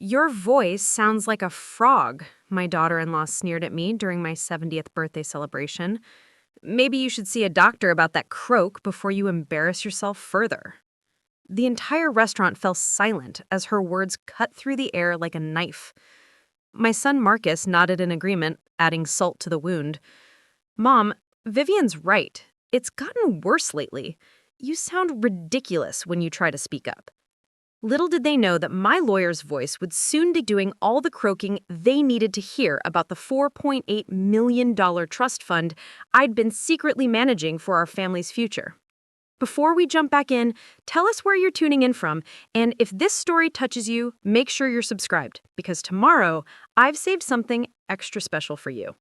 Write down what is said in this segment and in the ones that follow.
Your voice sounds like a frog, my daughter-in-law sneered at me during my 70th birthday celebration. Maybe you should see a doctor about that croak before you embarrass yourself further. The entire restaurant fell silent as her words cut through the air like a knife. My son Marcus nodded in agreement, adding salt to the wound. Mom, Vivian's right. It's gotten worse lately. You sound ridiculous when you try to speak up. Little did they know that my lawyer's voice would soon be doing all the croaking they needed to hear about the $4.8 million trust fund I'd been secretly managing for our family's future. Before we jump back in, tell us where you're tuning in from, and if this story touches you, make sure you're subscribed, because tomorrow I've saved something extra special for you.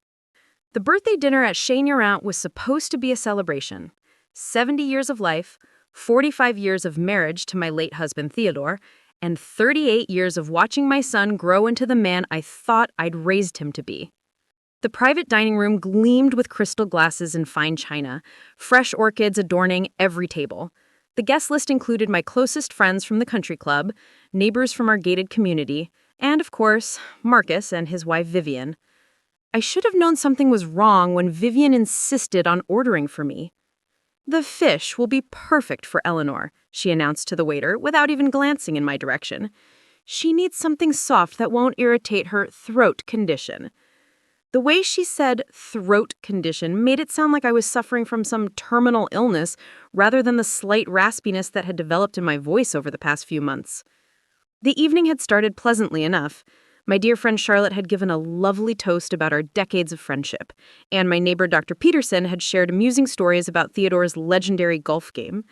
The birthday dinner at Chez Laurent was supposed to be a celebration. 70 years of life, 45 years of marriage to my late husband Theodore, and 38 years of watching my son grow into the man I thought I'd raised him to be. The private dining room gleamed with crystal glasses and fine china, fresh orchids adorning every table. The guest list included my closest friends from the country club, neighbors from our gated community, and, of course, Marcus and his wife Vivian. I should have known something was wrong when Vivian insisted on ordering for me. "The fish will be perfect for Eleanor," she announced to the waiter without even glancing in my direction. "She needs something soft that won't irritate her throat condition." The way she said throat condition made it sound like I was suffering from some terminal illness rather than the slight raspiness that had developed in my voice over the past few months. The evening had started pleasantly enough. My dear friend Charlotte had given a lovely toast about our decades of friendship, and my neighbor Dr. Peterson had shared amusing stories about Theodore's legendary golf game.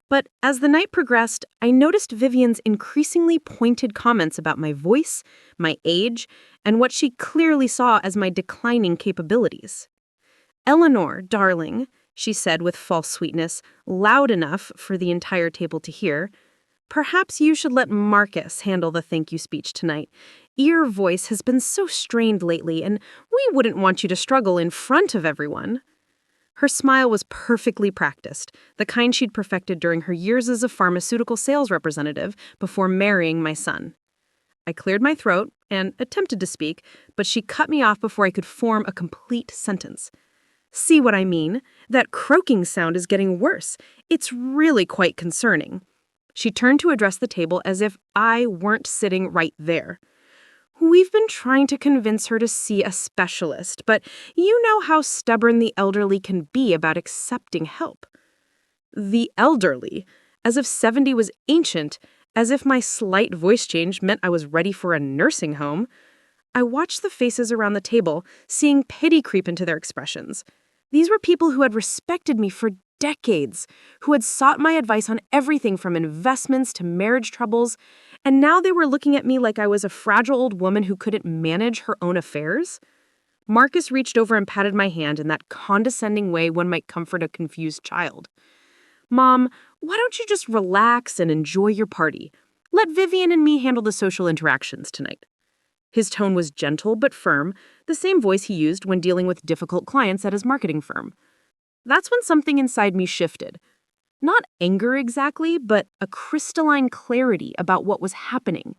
But as the night progressed, I noticed Vivian's increasingly pointed comments about my voice, my age, and what she clearly saw as my declining capabilities. "Eleanor, darling," she said with false sweetness, loud enough for the entire table to hear, "perhaps you should let Marcus handle the thank you speech tonight. Your voice has been so strained lately, and we wouldn't want you to struggle in front of everyone." Her smile was perfectly practiced, the kind she'd perfected during her years as a pharmaceutical sales representative before marrying my son. I cleared my throat and attempted to speak, but she cut me off before I could form a complete sentence. "See what I mean? That croaking sound is getting worse. It's really quite concerning." She turned to address the table as if I weren't sitting right there. "We've been trying to convince her to see a specialist, but you know how stubborn the elderly can be about accepting help." The elderly, as if 70 was ancient, as if my slight voice change meant I was ready for a nursing home. I watched the faces around the table, seeing pity creep into their expressions. These were people who had respected me for decades, who had sought my advice on everything from investments to marriage troubles, and now they were looking at me like I was a fragile old woman who couldn't manage her own affairs. Marcus reached over and patted my hand in that condescending way one might comfort a confused child. "Mom, why don't you just relax and enjoy your party? Let Vivian and me handle the social interactions tonight." His tone was gentle but firm, the same voice he used when dealing with difficult clients at his marketing firm. That's when something inside me shifted. Not anger exactly, but a crystalline clarity about what was happening.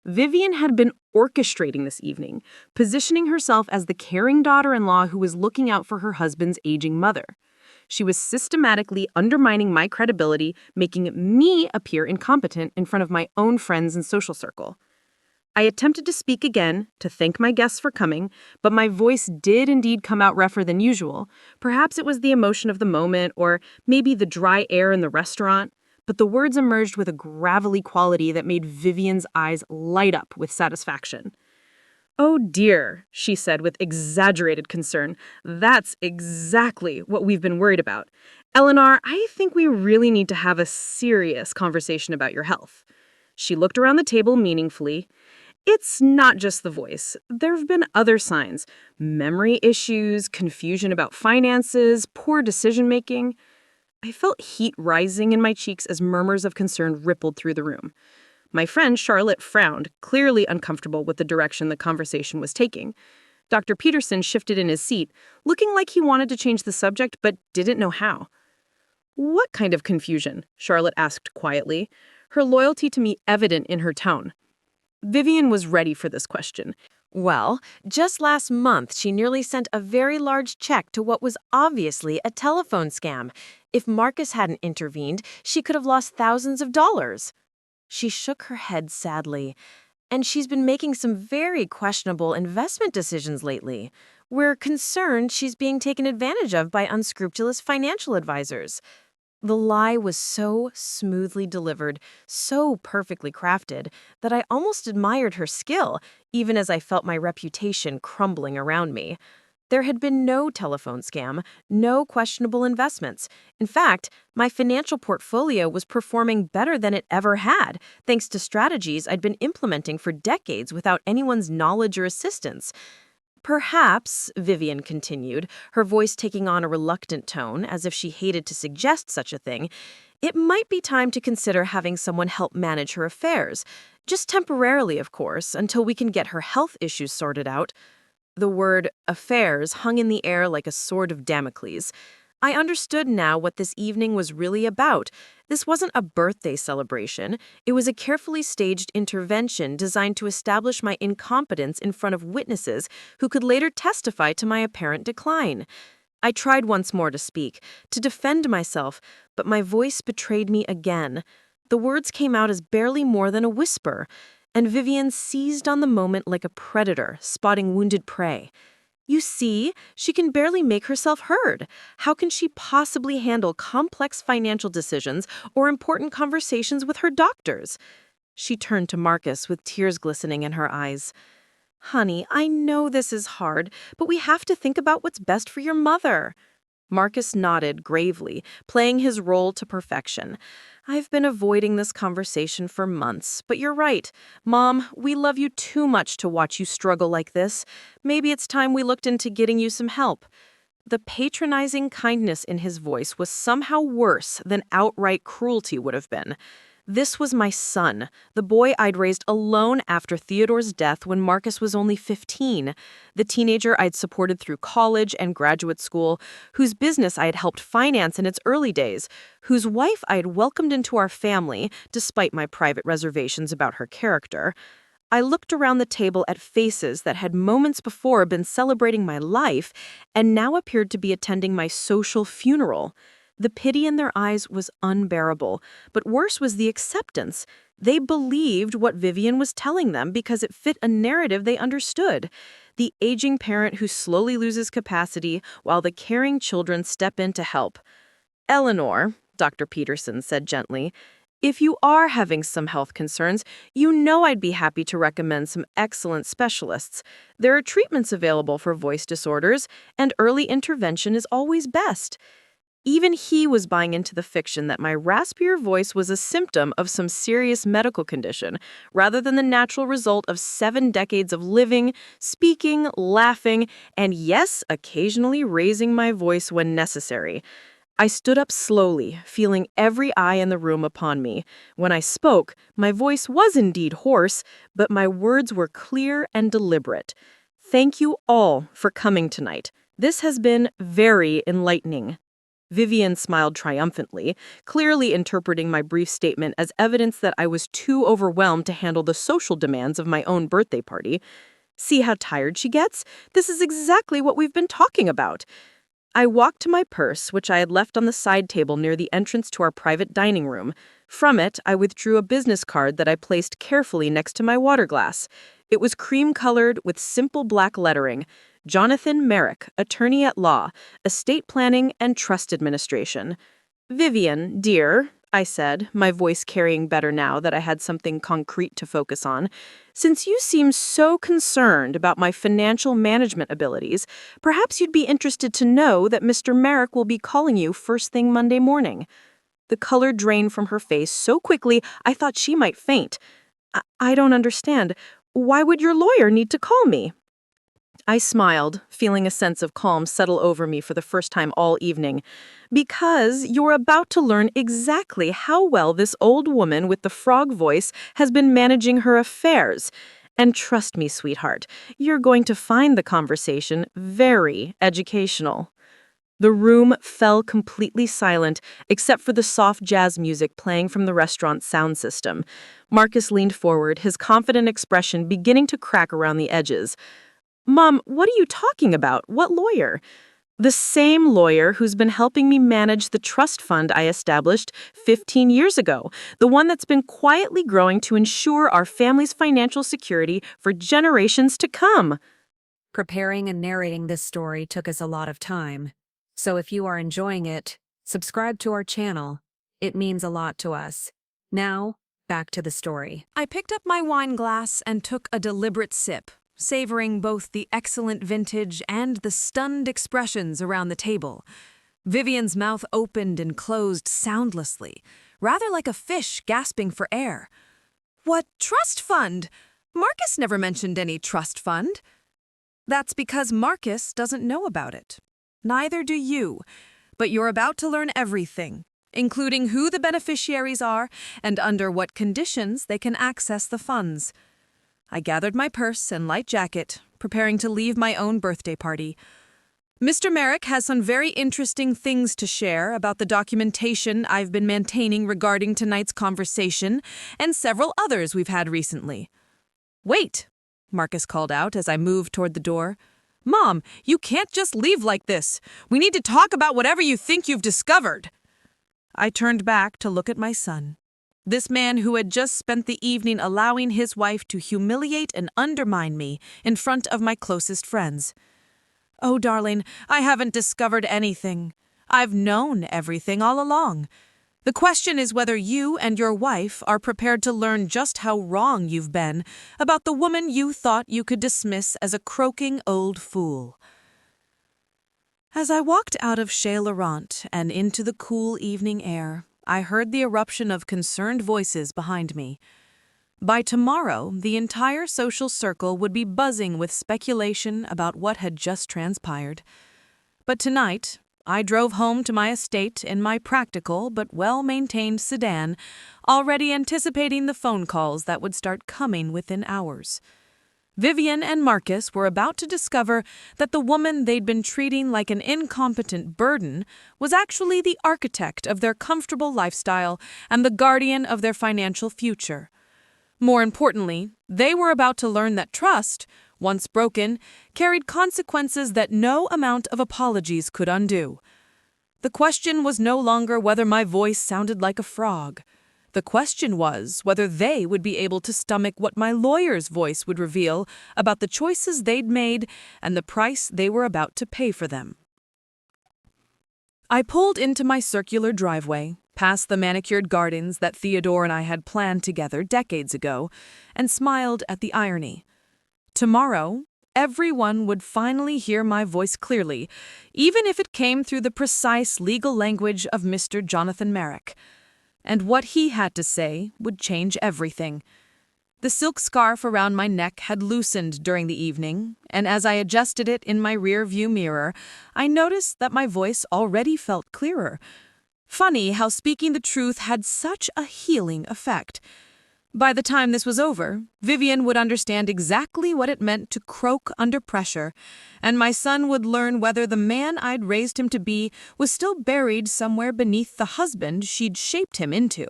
Vivian had been orchestrating this evening, positioning herself as the caring daughter-in-law who was looking out for her husband's aging mother. She was systematically undermining my credibility, making me appear incompetent in front of my own friends and social circle. I attempted to speak again, to thank my guests for coming, but my voice did indeed come out rougher than usual. Perhaps it was the emotion of the moment, or maybe the dry air in the restaurant, but the words emerged with a gravelly quality that made Vivian's eyes light up with satisfaction. "Oh dear," she said with exaggerated concern. "That's exactly what we've been worried about. Eleanor, I think we really need to have a serious conversation about your health." She looked around the table meaningfully. "It's not just the voice. There have been other signs. Memory issues, confusion about finances, poor decision-making." I felt heat rising in my cheeks as murmurs of concern rippled through the room. My friend Charlotte frowned, clearly uncomfortable with the direction the conversation was taking. Dr. Peterson shifted in his seat, looking like he wanted to change the subject but didn't know how. "What kind of confusion?" Charlotte asked quietly, her loyalty to me evident in her tone. Vivian was ready for this question. Well, just last month, she nearly sent a very large check to what was obviously a telephone scam. If Marcus hadn't intervened, she could have lost thousands of dollars. She shook her head sadly. And she's been making some very questionable investment decisions lately. We're concerned she's being taken advantage of by unscrupulous financial advisors. The lie was so smoothly delivered, so perfectly crafted, that I almost admired her skill, even as I felt my reputation crumbling around me. There had been no telephone scam, no questionable investments. In fact, my financial portfolio was performing better than it ever had, thanks to strategies I'd been implementing for decades without anyone's knowledge or assistance. Perhaps, Vivian continued, her voice taking on a reluctant tone, as if she hated to suggest such a thing, it might be time to consider having someone help manage her affairs. Just temporarily, of course, until we can get her health issues sorted out. The word affairs hung in the air like a sword of Damocles. I understood now what this evening was really about. This wasn't a birthday celebration. It was a carefully staged intervention designed to establish my incompetence in front of witnesses who could later testify to my apparent decline. I tried once more to speak, to defend myself, but my voice betrayed me again. The words came out as barely more than a whisper, and Vivian seized on the moment like a predator spotting wounded prey. You see, she can barely make herself heard. How can she possibly handle complex financial decisions or important conversations with her doctors? She turned to Marcus with tears glistening in her eyes. Honey, I know this is hard, but we have to think about what's best for your mother. Marcus nodded gravely, playing his role to perfection. I've been avoiding this conversation for months, but you're right. Mom, we love you too much to watch you struggle like this. Maybe it's time we looked into getting you some help. The patronizing kindness in his voice was somehow worse than outright cruelty would have been. This was my son, the boy I'd raised alone after Theodore's death when Marcus was only 15, the teenager I'd supported through college and graduate school, whose business I had helped finance in its early days, whose wife I had welcomed into our family, despite my private reservations about her character. I looked around the table at faces that had moments before been celebrating my life and now appeared to be attending my social funeral. The pity in their eyes was unbearable, but worse was the acceptance. They believed what Vivian was telling them because it fit a narrative they understood. The aging parent who slowly loses capacity while the caring children step in to help. Eleanor, Dr. Peterson said gently, if you are having some health concerns, you know I'd be happy to recommend some excellent specialists. There are treatments available for voice disorders, and early intervention is always best. Even he was buying into the fiction that my raspier voice was a symptom of some serious medical condition, rather than the natural result of 7 decades of living, speaking, laughing, and yes, occasionally raising my voice when necessary. I stood up slowly, feeling every eye in the room upon me. When I spoke, my voice was indeed hoarse, but my words were clear and deliberate. Thank you all for coming tonight. This has been very enlightening. Vivian smiled triumphantly, clearly interpreting my brief statement as evidence that I was too overwhelmed to handle the social demands of my own birthday party. See how tired she gets? This is exactly what we've been talking about. I walked to my purse, which I had left on the side table near the entrance to our private dining room. From it, I withdrew a business card that I placed carefully next to my water glass. It was cream-colored with simple black lettering. Jonathan Merrick, Attorney at Law, Estate Planning and Trust Administration. Vivian, dear, I said, my voice carrying better now that I had something concrete to focus on, since you seem so concerned about my financial management abilities, perhaps you'd be interested to know that Mr. Merrick will be calling you first thing Monday morning. The color drained from her face so quickly I thought she might faint. I don't understand. Why would your lawyer need to call me? I smiled, feeling a sense of calm settle over me for the first time all evening. Because you're about to learn exactly how well this old woman with the frog voice has been managing her affairs. And trust me, sweetheart, you're going to find the conversation very educational. The room fell completely silent, except for the soft jazz music playing from the restaurant's sound system. Marcus leaned forward, his confident expression beginning to crack around the edges. "Mom, what are you talking about? What lawyer?" "The same lawyer who's been helping me manage the trust fund I established 15 years ago, the one that's been quietly growing to ensure our family's financial security for generations to come." Preparing and narrating this story took us a lot of time. So if you are enjoying it, subscribe to our channel. It means a lot to us. Now, back to the story. I picked up my wine glass and took a deliberate sip, savoring both the excellent vintage and the stunned expressions around the table. Vivian's mouth opened and closed soundlessly, rather like a fish gasping for air. "What trust fund? Marcus never mentioned any trust fund." "That's because Marcus doesn't know about it. Neither do you. But you're about to learn everything, including who the beneficiaries are and under what conditions they can access the funds." I gathered my purse and light jacket, preparing to leave my own birthday party. "Mr. Merrick has some very interesting things to share about the documentation I've been maintaining regarding tonight's conversation and several others we've had recently." "Wait," Marcus called out as I moved toward the door. "Mom, you can't just leave like this. We need to talk about whatever you think you've discovered." I turned back to look at my son. This man who had just spent the evening allowing his wife to humiliate and undermine me in front of my closest friends. "Oh, darling, I haven't discovered anything. I've known everything all along. The question is whether you and your wife are prepared to learn just how wrong you've been about the woman you thought you could dismiss as a croaking old fool." As I walked out of Chez Laurent and into the cool evening air, I heard the eruption of concerned voices behind me. By tomorrow, the entire social circle would be buzzing with speculation about what had just transpired. But tonight, I drove home to my estate in my practical but well-maintained sedan, already anticipating the phone calls that would start coming within hours. Vivian and Marcus were about to discover that the woman they'd been treating like an incompetent burden was actually the architect of their comfortable lifestyle and the guardian of their financial future. More importantly, they were about to learn that trust, once broken, carried consequences that no amount of apologies could undo. The question was no longer whether my voice sounded like a frog. The question was whether they would be able to stomach what my lawyer's voice would reveal about the choices they'd made and the price they were about to pay for them. I pulled into my circular driveway, past the manicured gardens that Theodore and I had planned together decades ago, and smiled at the irony. Tomorrow, everyone would finally hear my voice clearly, even if it came through the precise legal language of Mr. Jonathan Merrick. And what he had to say would change everything. The silk scarf around my neck had loosened during the evening, and as I adjusted it in my rear-view mirror, I noticed that my voice already felt clearer. Funny how speaking the truth had such a healing effect. By the time this was over, Vivian would understand exactly what it meant to croak under pressure, and my son would learn whether the man I'd raised him to be was still buried somewhere beneath the husband she'd shaped him into.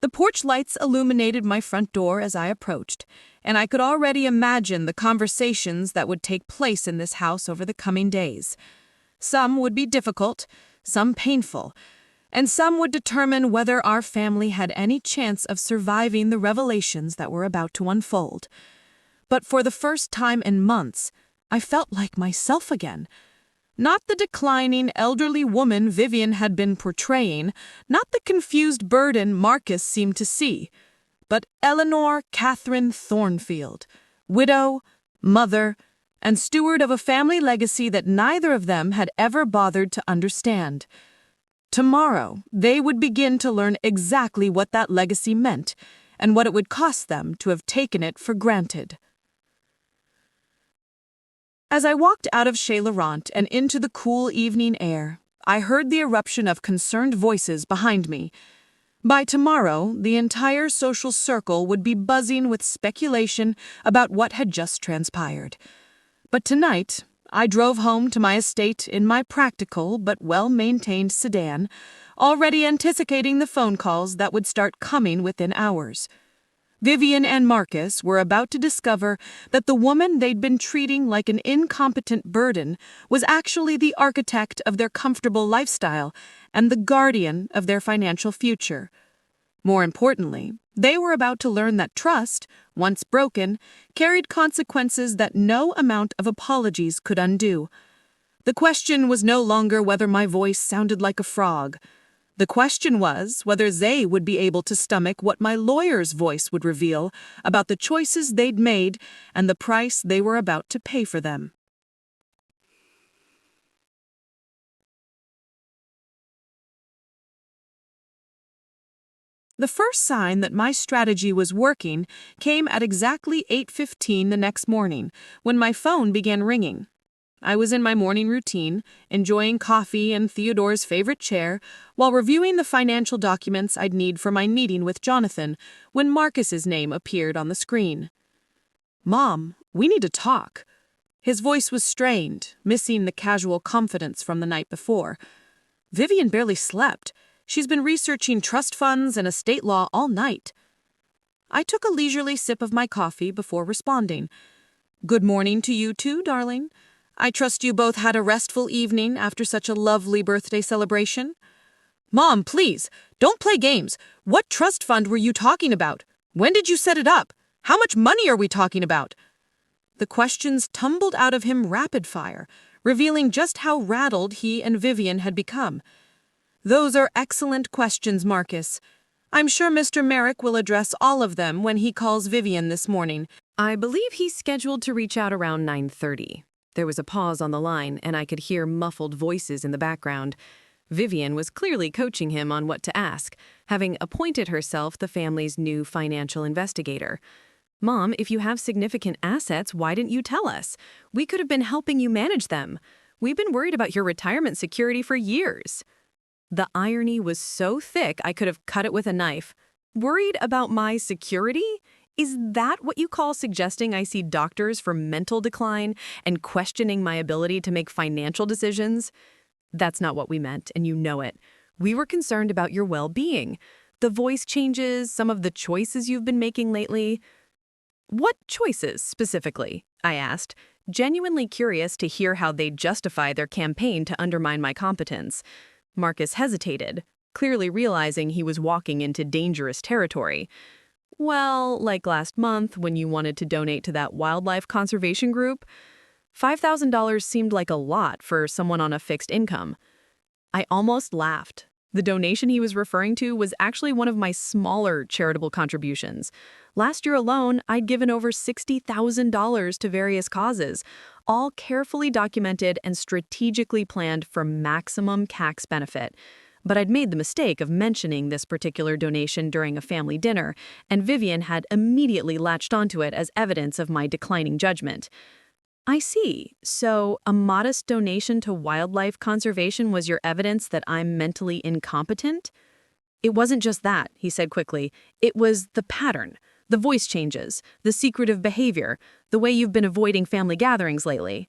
The porch lights illuminated my front door as I approached, and I could already imagine the conversations that would take place in this house over the coming days. Some would be difficult, some painful, and some would determine whether our family had any chance of surviving the revelations that were about to unfold. But for the first time in months, I felt like myself again. Not the declining elderly woman Vivian had been portraying, not the confused burden Marcus seemed to see, but Eleanor Catherine Thornfield, widow, mother, and steward of a family legacy that neither of them had ever bothered to understand. Tomorrow, they would begin to learn exactly what that legacy meant and what it would cost them to have taken it for granted. As I walked out of Chez Laurent and into the cool evening air, I heard the eruption of concerned voices behind me. By tomorrow, the entire social circle would be buzzing with speculation about what had just transpired. But tonight, I drove home to my estate in my practical but well-maintained sedan, already anticipating the phone calls that would start coming within hours. Vivian and Marcus were about to discover that the woman they'd been treating like an incompetent burden was actually the architect of their comfortable lifestyle and the guardian of their financial future. More importantly, they were about to learn that trust, once broken, carried consequences that no amount of apologies could undo. The question was no longer whether my voice sounded like a frog. The question was whether they would be able to stomach what my lawyer's voice would reveal about the choices they'd made and the price they were about to pay for them. The first sign that my strategy was working came at exactly 8:15 the next morning, when my phone began ringing. I was in my morning routine, enjoying coffee in Theodore's favorite chair, while reviewing the financial documents I'd need for my meeting with Jonathan, when Marcus's name appeared on the screen. "Mom, we need to talk." His voice was strained, missing the casual confidence from the night before. "Vivian barely slept. She's been researching trust funds and estate law all night." I took a leisurely sip of my coffee before responding. "Good morning to you too, darling. I trust you both had a restful evening after such a lovely birthday celebration." "Mom, please, don't play games. What trust fund were you talking about? When did you set it up? How much money are we talking about?" The questions tumbled out of him rapid fire, revealing just how rattled he and Vivian had become. "Those are excellent questions, Marcus. I'm sure Mr. Merrick will address all of them when he calls Vivian this morning." I believe he's scheduled to reach out around 9:30. There was a pause on the line, and I could hear muffled voices in the background. Vivian was clearly coaching him on what to ask, having appointed herself the family's new financial investigator. "Mom, if you have significant assets, why didn't you tell us? We could have been helping you manage them. We've been worried about your retirement security for years." The irony was so thick I could have cut it with a knife. Worried about my security? Is that what you call suggesting I see doctors for mental decline and questioning my ability to make financial decisions? That's not what we meant, and you know it. We were concerned about your well-being. The voice changes, some of the choices you've been making lately. "What choices, specifically?" I asked, genuinely curious to hear how they'd justify their campaign to undermine my competence. Marcus hesitated, clearly realizing he was walking into dangerous territory. "Well, like last month when you wanted to donate to that wildlife conservation group, $5,000 seemed like a lot for someone on a fixed income." I almost laughed. The donation he was referring to was actually one of my smaller charitable contributions. Last year alone, I'd given over $60,000 to various causes, all carefully documented and strategically planned for maximum tax benefit. But I'd made the mistake of mentioning this particular donation during a family dinner, and Vivian had immediately latched onto it as evidence of my declining judgment. "I see. So a modest donation to wildlife conservation was your evidence that I'm mentally incompetent?" "It wasn't just that," he said quickly. "It was the pattern, the voice changes, the secretive behavior, the way you've been avoiding family gatherings lately."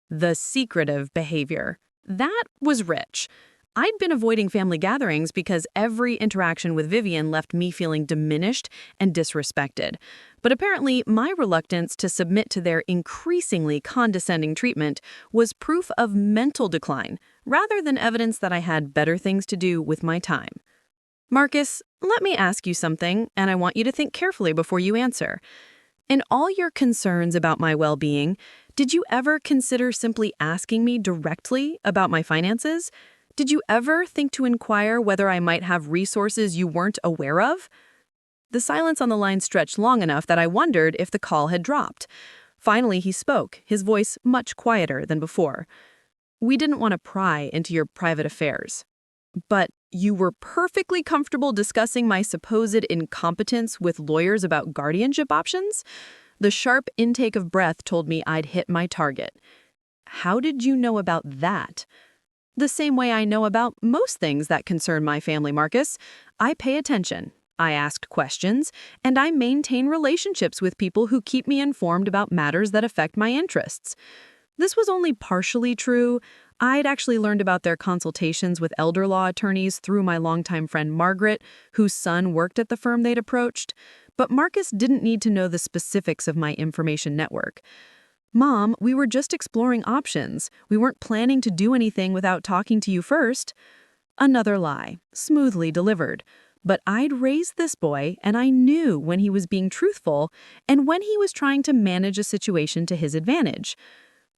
The secretive behavior. That was rich. I'd been avoiding family gatherings because every interaction with Vivian left me feeling diminished and disrespected. But apparently, my reluctance to submit to their increasingly condescending treatment was proof of mental decline, rather than evidence that I had better things to do with my time. "Marcus, let me ask you something, and I want you to think carefully before you answer. In all your concerns about my well-being, did you ever consider simply asking me directly about my finances? Did you ever think to inquire whether I might have resources you weren't aware of?" The silence on the line stretched long enough that I wondered if the call had dropped. Finally, he spoke, his voice much quieter than before. "We didn't want to pry into your private affairs. But you were perfectly comfortable discussing my supposed incompetence with lawyers about guardianship options?" The sharp intake of breath told me I'd hit my target. "How did you know about that?" "The same way I know about most things that concern my family, Marcus. I pay attention, I ask questions, and I maintain relationships with people who keep me informed about matters that affect my interests. This was only partially true. I'd actually learned about their consultations with elder law attorneys through my longtime friend Margaret, whose son worked at the firm they'd approached. But Marcus didn't need to know the specifics of my information network. Mom, we were just exploring options. We weren't planning to do anything without talking to you first. Another lie, smoothly delivered. But I'd raised this boy, and I knew when he was being truthful and when he was trying to manage a situation to his advantage.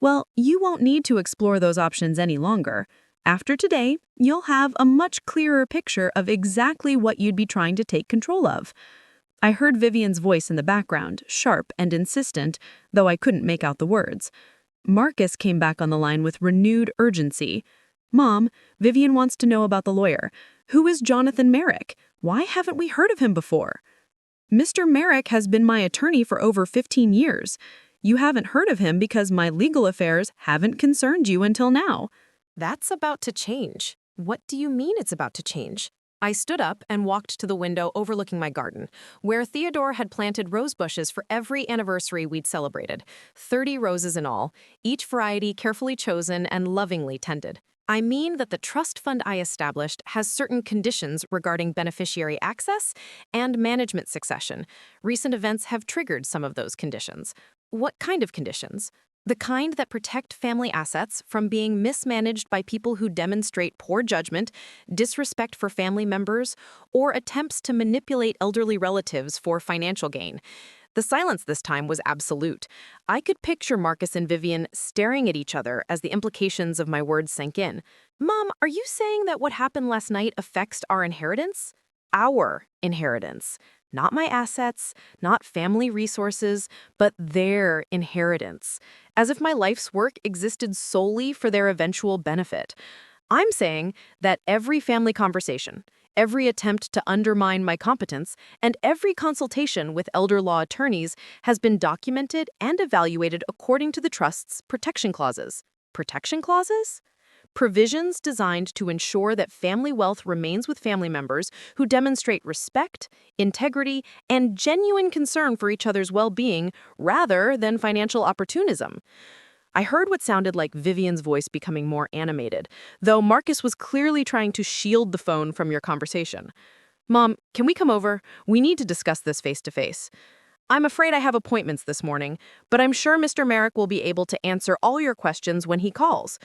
Well, you won't need to explore those options any longer. After today, you'll have a much clearer picture of exactly what you'd be trying to take control of. I heard Vivian's voice in the background, sharp and insistent, though I couldn't make out the words. Marcus came back on the line with renewed urgency. Mom, Vivian wants to know about the lawyer. Who is Jonathan Merrick? Why haven't we heard of him before? Mr. Merrick has been my attorney for over 15 years. You haven't heard of him because my legal affairs haven't concerned you until now. That's about to change. What do you mean it's about to change? I stood up and walked to the window overlooking my garden, where Theodore had planted rose bushes for every anniversary we'd celebrated, 30 roses in all, each variety carefully chosen and lovingly tended. I mean that the trust fund I established has certain conditions regarding beneficiary access and management succession. Recent events have triggered some of those conditions. What kind of conditions? The kind that protect family assets from being mismanaged by people who demonstrate poor judgment, disrespect for family members, or attempts to manipulate elderly relatives for financial gain. The silence this time was absolute. I could picture Marcus and Vivian staring at each other as the implications of my words sank in. Mom, are you saying that what happened last night affects our inheritance? Our inheritance. Not my assets, not family resources, but their inheritance. As if my life's work existed solely for their eventual benefit. I'm saying that every family conversation, every attempt to undermine my competence, and every consultation with elder law attorneys has been documented and evaluated according to the trust's protection clauses. Protection clauses? Provisions designed to ensure that family wealth remains with family members who demonstrate respect, integrity, and genuine concern for each other's well-being rather than financial opportunism. I heard what sounded like Vivian's voice becoming more animated, though Marcus was clearly trying to shield the phone from your conversation. Mom, can we come over? We need to discuss this face-to-face. I'm afraid I have appointments this morning, but I'm sure Mr. Merrick will be able to answer all your questions when he calls.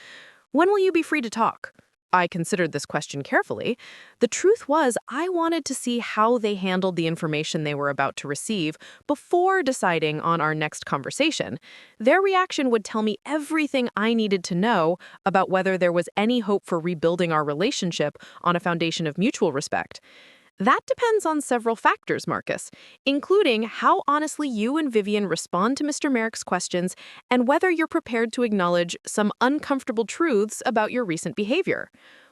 When will you be free to talk? I considered this question carefully. The truth was, I wanted to see how they handled the information they were about to receive before deciding on our next conversation. Their reaction would tell me everything I needed to know about whether there was any hope for rebuilding our relationship on a foundation of mutual respect. That depends on several factors, Marcus, including how honestly you and Vivian respond to Mr. Merrick's questions and whether you're prepared to acknowledge some uncomfortable truths about your recent behavior.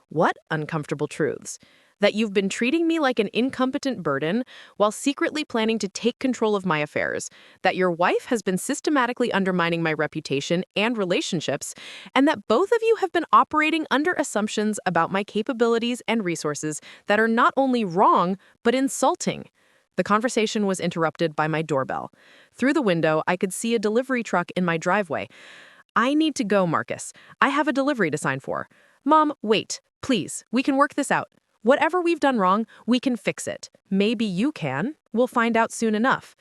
What uncomfortable truths? That you've been treating me like an incompetent burden while secretly planning to take control of my affairs, that your wife has been systematically undermining my reputation and relationships, and that both of you have been operating under assumptions about my capabilities and resources that are not only wrong, but insulting. The conversation was interrupted by my doorbell. Through the window, I could see a delivery truck in my driveway. I need to go, Marcus. I have a delivery to sign for. Mom, wait, please. We can work this out. Whatever we've done wrong, we can fix it. Maybe you can. We'll find out soon enough.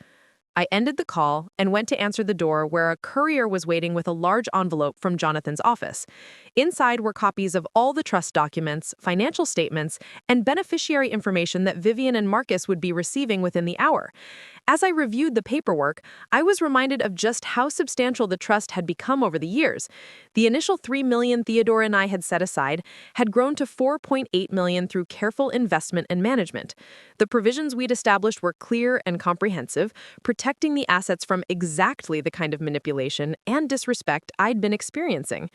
I ended the call and went to answer the door where a courier was waiting with a large envelope from Jonathan's office. Inside were copies of all the trust documents, financial statements, and beneficiary information that Vivian and Marcus would be receiving within the hour. As I reviewed the paperwork, I was reminded of just how substantial the trust had become over the years. The initial $3 million Theodore and I had set aside had grown to $4.8 million through careful investment and management. The provisions we'd established were clear and comprehensive, protecting the assets from exactly the kind of manipulation and disrespect I'd been experiencing.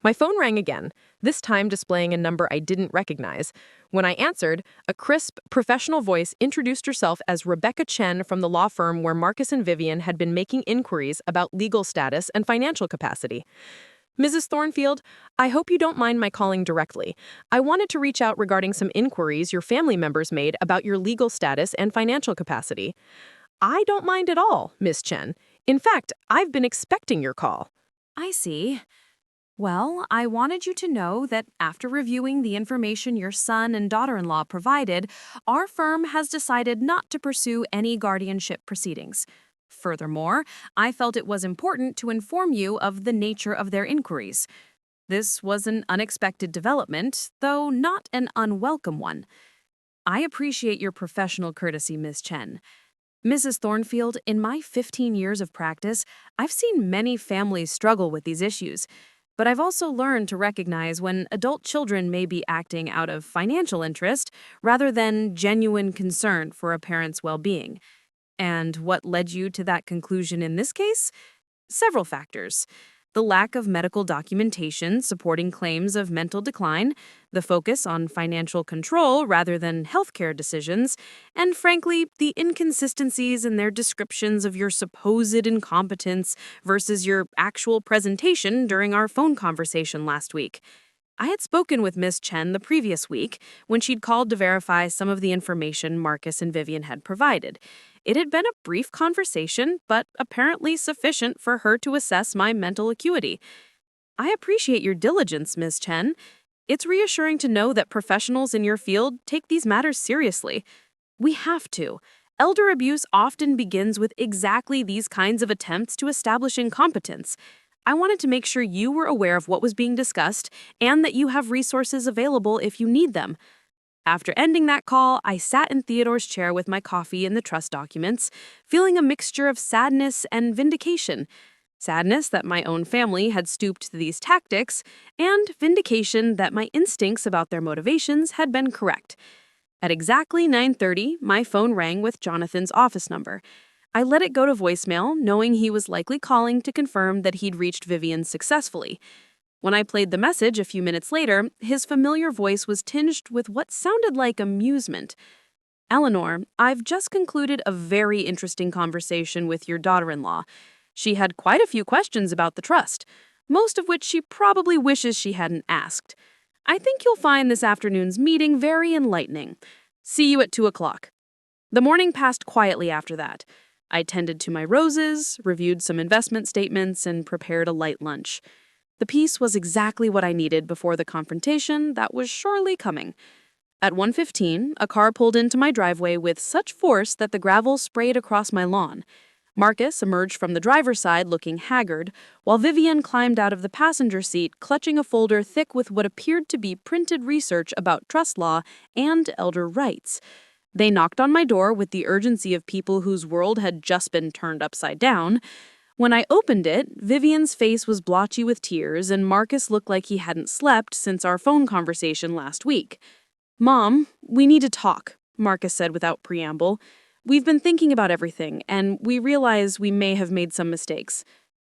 My phone rang again, this time displaying a number I didn't recognize. When I answered, a crisp, professional voice introduced herself as Rebecca Chen from the law firm where Marcus and Vivian had been making inquiries about legal status and financial capacity. Mrs. Thornfield, I hope you don't mind my calling directly. I wanted to reach out regarding some inquiries your family members made about your legal status and financial capacity. I don't mind at all, Miss Chen. In fact, I've been expecting your call. I see. Well, I wanted you to know that after reviewing the information your son and daughter-in-law provided, our firm has decided not to pursue any guardianship proceedings. Furthermore, I felt it was important to inform you of the nature of their inquiries. This was an unexpected development, though not an unwelcome one. I appreciate your professional courtesy, Ms. Chen. Mrs. Thornfield, in my 15 years of practice, I've seen many families struggle with these issues, but I've also learned to recognize when adult children may be acting out of financial interest rather than genuine concern for a parent's well-being. And what led you to that conclusion in this case? Several factors. The lack of medical documentation supporting claims of mental decline, the focus on financial control rather than healthcare decisions, and frankly, the inconsistencies in their descriptions of your supposed incompetence versus your actual presentation during our phone conversation last week. I had spoken with Miss Chen the previous week when she'd called to verify some of the information Marcus and Vivian had provided. It had been a brief conversation, but apparently sufficient for her to assess my mental acuity. I appreciate your diligence, Ms. Chen. It's reassuring to know that professionals in your field take these matters seriously. We have to. Elder abuse often begins with exactly these kinds of attempts to establish incompetence. I wanted to make sure you were aware of what was being discussed and that you have resources available if you need them. After ending that call, I sat in Theodore's chair with my coffee and the trust documents, feeling a mixture of sadness and vindication. Sadness that my own family had stooped to these tactics, and vindication that my instincts about their motivations had been correct. At exactly 9:30, my phone rang with Jonathan's office number. I let it go to voicemail, knowing he was likely calling to confirm that he'd reached Vivian successfully. When I played the message a few minutes later, his familiar voice was tinged with what sounded like amusement. "Eleanor, I've just concluded a very interesting conversation with your daughter-in-law. She had quite a few questions about the trust, most of which she probably wishes she hadn't asked. I think you'll find this afternoon's meeting very enlightening. See you at 2 o'clock. The morning passed quietly after that. I tended to my roses, reviewed some investment statements, and prepared a light lunch. The peace was exactly what I needed before the confrontation that was surely coming. At 1:15, a car pulled into my driveway with such force that the gravel sprayed across my lawn. Marcus emerged from the driver's side looking haggard, while Vivian climbed out of the passenger seat clutching a folder thick with what appeared to be printed research about trust law and elder rights. They knocked on my door with the urgency of people whose world had just been turned upside down. When I opened it, Vivian's face was blotchy with tears, and Marcus looked like he hadn't slept since our phone conversation last week. "Mom, we need to talk," Marcus said without preamble. "We've been thinking about everything, and we realize we may have made some mistakes."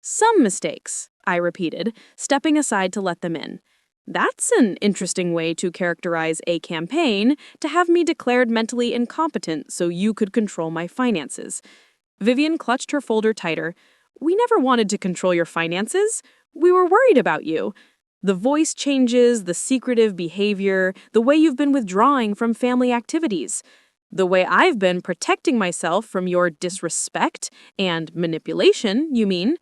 "Some mistakes," I repeated, stepping aside to let them in. That's an interesting way to characterize a campaign to have me declared mentally incompetent so you could control my finances. Vivian clutched her folder tighter. "We never wanted to control your finances. We were worried about you. The voice changes, the secretive behavior, the way you've been withdrawing from family activities. The way I've been protecting myself from your disrespect and manipulation, you mean?"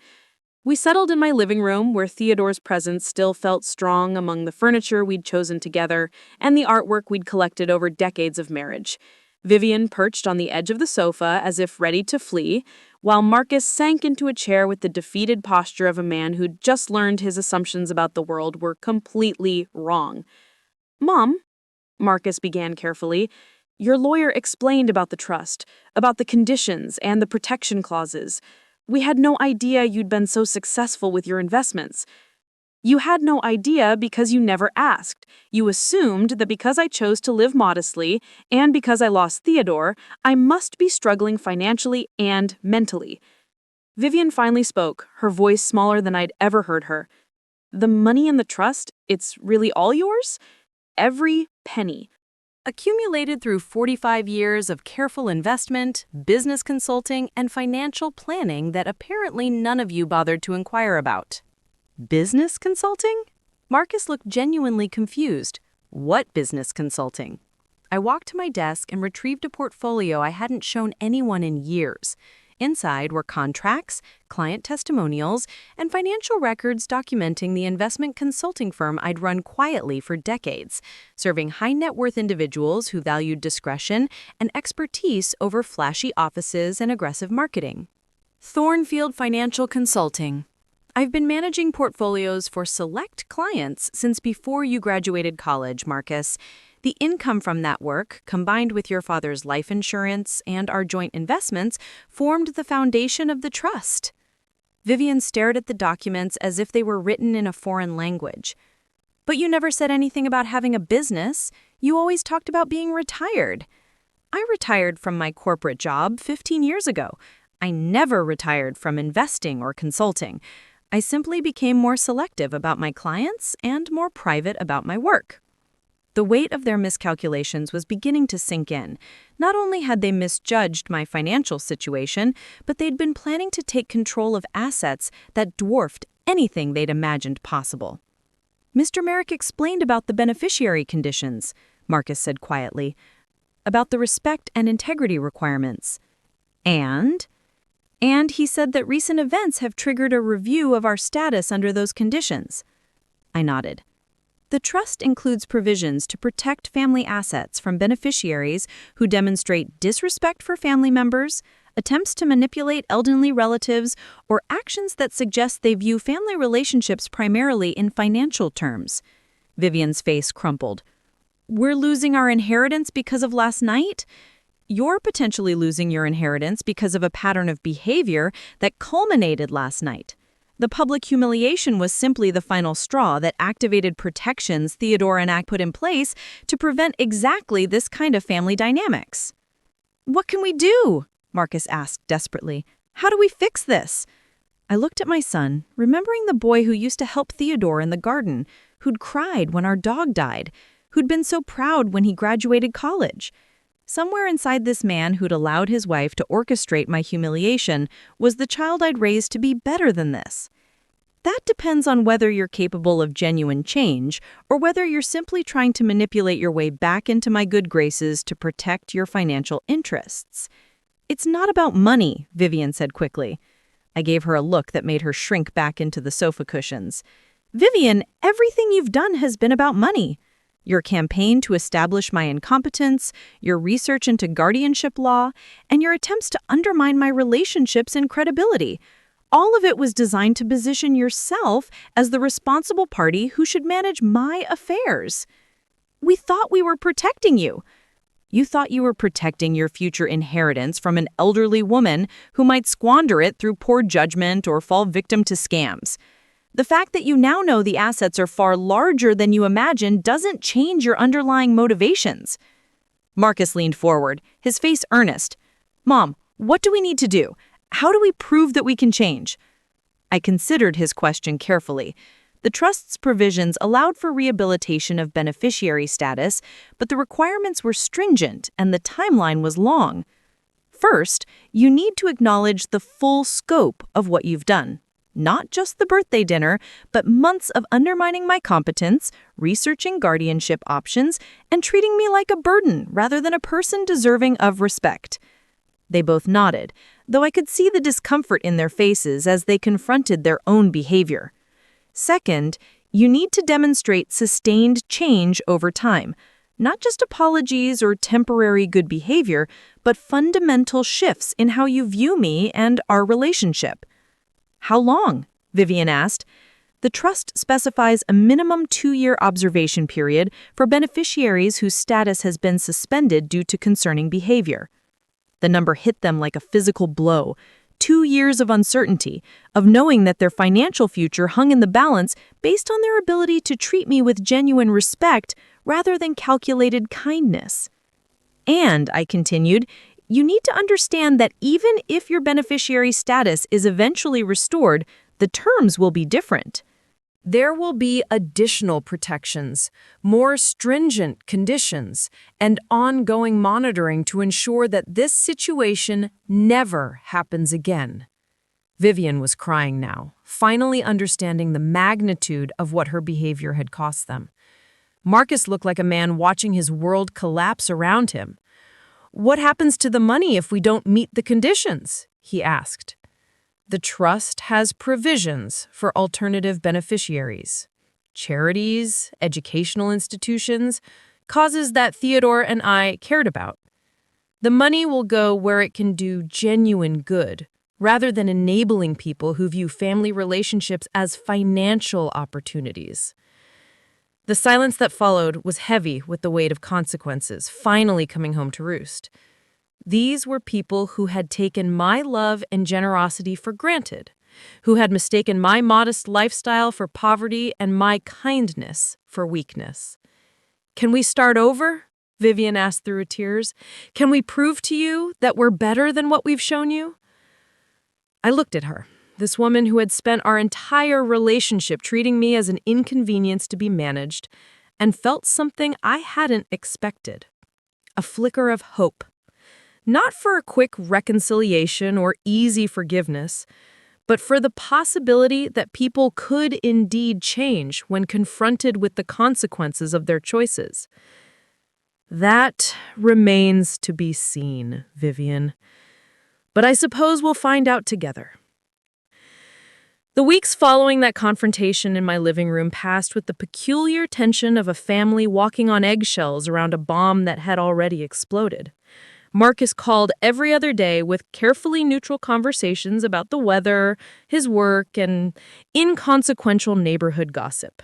We settled in my living room where Theodore's presence still felt strong among the furniture we'd chosen together and the artwork we'd collected over decades of marriage. Vivian perched on the edge of the sofa as if ready to flee, while Marcus sank into a chair with the defeated posture of a man who'd just learned his assumptions about the world were completely wrong. "Mom," Marcus began carefully, "your lawyer explained about the trust, about the conditions and the protection clauses. We had no idea you'd been so successful with your investments. You had no idea because you never asked. You assumed that because I chose to live modestly and because I lost Theodore, I must be struggling financially and mentally." Vivian finally spoke, her voice smaller than I'd ever heard her. "The money in the trust, it's really all yours? Every penny. Accumulated through 45 years of careful investment, business consulting, and financial planning that apparently none of you bothered to inquire about." "Business consulting?" Marcus looked genuinely confused. "What business consulting?" I walked to my desk and retrieved a portfolio I hadn't shown anyone in years. Inside were contracts, client testimonials, and financial records documenting the investment consulting firm I'd run quietly for decades, serving high-net-worth individuals who valued discretion and expertise over flashy offices and aggressive marketing. Thornfield Financial Consulting. I've been managing portfolios for select clients since before you graduated college, Marcus. The income from that work, combined with your father's life insurance and our joint investments, formed the foundation of the trust. Vivian stared at the documents as if they were written in a foreign language. But you never said anything about having a business. You always talked about being retired. I retired from my corporate job 15 years ago. I never retired from investing or consulting. I simply became more selective about my clients and more private about my work. The weight of their miscalculations was beginning to sink in. Not only had they misjudged my financial situation, but they'd been planning to take control of assets that dwarfed anything they'd imagined possible. Mr. Merrick explained about the beneficiary conditions, Marcus said quietly, about the respect and integrity requirements. And he said that recent events have triggered a review of our status under those conditions. I nodded. The trust includes provisions to protect family assets from beneficiaries who demonstrate disrespect for family members, attempts to manipulate elderly relatives, or actions that suggest they view family relationships primarily in financial terms. Vivian's face crumpled. We're losing our inheritance because of last night? You're potentially losing your inheritance because of a pattern of behavior that culminated last night. The public humiliation was simply the final straw that activated protections Theodore and I put in place to prevent exactly this kind of family dynamics. What can we do? Marcus asked desperately. How do we fix this? I looked at my son, remembering the boy who used to help Theodore in the garden, who'd cried when our dog died, who'd been so proud when he graduated college. Somewhere inside this man who'd allowed his wife to orchestrate my humiliation was the child I'd raised to be better than this. That depends on whether you're capable of genuine change or whether you're simply trying to manipulate your way back into my good graces to protect your financial interests. It's not about money, Vivian said quickly. I gave her a look that made her shrink back into the sofa cushions. Vivian, everything you've done has been about money. Your campaign to establish my incompetence, your research into guardianship law, and your attempts to undermine my relationships and credibility. All of it was designed to position yourself as the responsible party who should manage my affairs. We thought we were protecting you. You thought you were protecting your future inheritance from an elderly woman who might squander it through poor judgment or fall victim to scams. The fact that you now know the assets are far larger than you imagined doesn't change your underlying motivations. Marcus leaned forward, his face earnest. Mom, what do we need to do? How do we prove that we can change? I considered his question carefully. The trust's provisions allowed for rehabilitation of beneficiary status, but the requirements were stringent and the timeline was long. First, you need to acknowledge the full scope of what you've done. Not just the birthday dinner, but months of undermining my competence, researching guardianship options, and treating me like a burden rather than a person deserving of respect. They both nodded, though I could see the discomfort in their faces as they confronted their own behavior. Second, you need to demonstrate sustained change over time, not just apologies or temporary good behavior, but fundamental shifts in how you view me and our relationship. How long? Vivian asked. The trust specifies a minimum 2-year observation period for beneficiaries whose status has been suspended due to concerning behavior. The number hit them like a physical blow. 2 years of uncertainty, of knowing that their financial future hung in the balance based on their ability to treat me with genuine respect rather than calculated kindness. And, I continued, you need to understand that even if your beneficiary status is eventually restored, the terms will be different. There will be additional protections, more stringent conditions, and ongoing monitoring to ensure that this situation never happens again. Vivian was crying now, finally understanding the magnitude of what her behavior had cost them. Marcus looked like a man watching his world collapse around him. What happens to the money if we don't meet the conditions? he asked. The trust has provisions for alternative beneficiaries, charities, educational institutions, causes that Theodore and I cared about. The money will go where it can do genuine good, rather than enabling people who view family relationships as financial opportunities. The silence that followed was heavy with the weight of consequences finally coming home to roost. These were people who had taken my love and generosity for granted, who had mistaken my modest lifestyle for poverty and my kindness for weakness. "Can we start over?" Vivian asked through tears. "Can we prove to you that we're better than what we've shown you?" I looked at her, this woman who had spent our entire relationship treating me as an inconvenience to be managed, and felt something I hadn't expected. A flicker of hope. Not for a quick reconciliation or easy forgiveness, but for the possibility that people could indeed change when confronted with the consequences of their choices. That remains to be seen, Vivian. But I suppose we'll find out together. The weeks following that confrontation in my living room passed with the peculiar tension of a family walking on eggshells around a bomb that had already exploded. Marcus called every other day with carefully neutral conversations about the weather, his work, and inconsequential neighborhood gossip.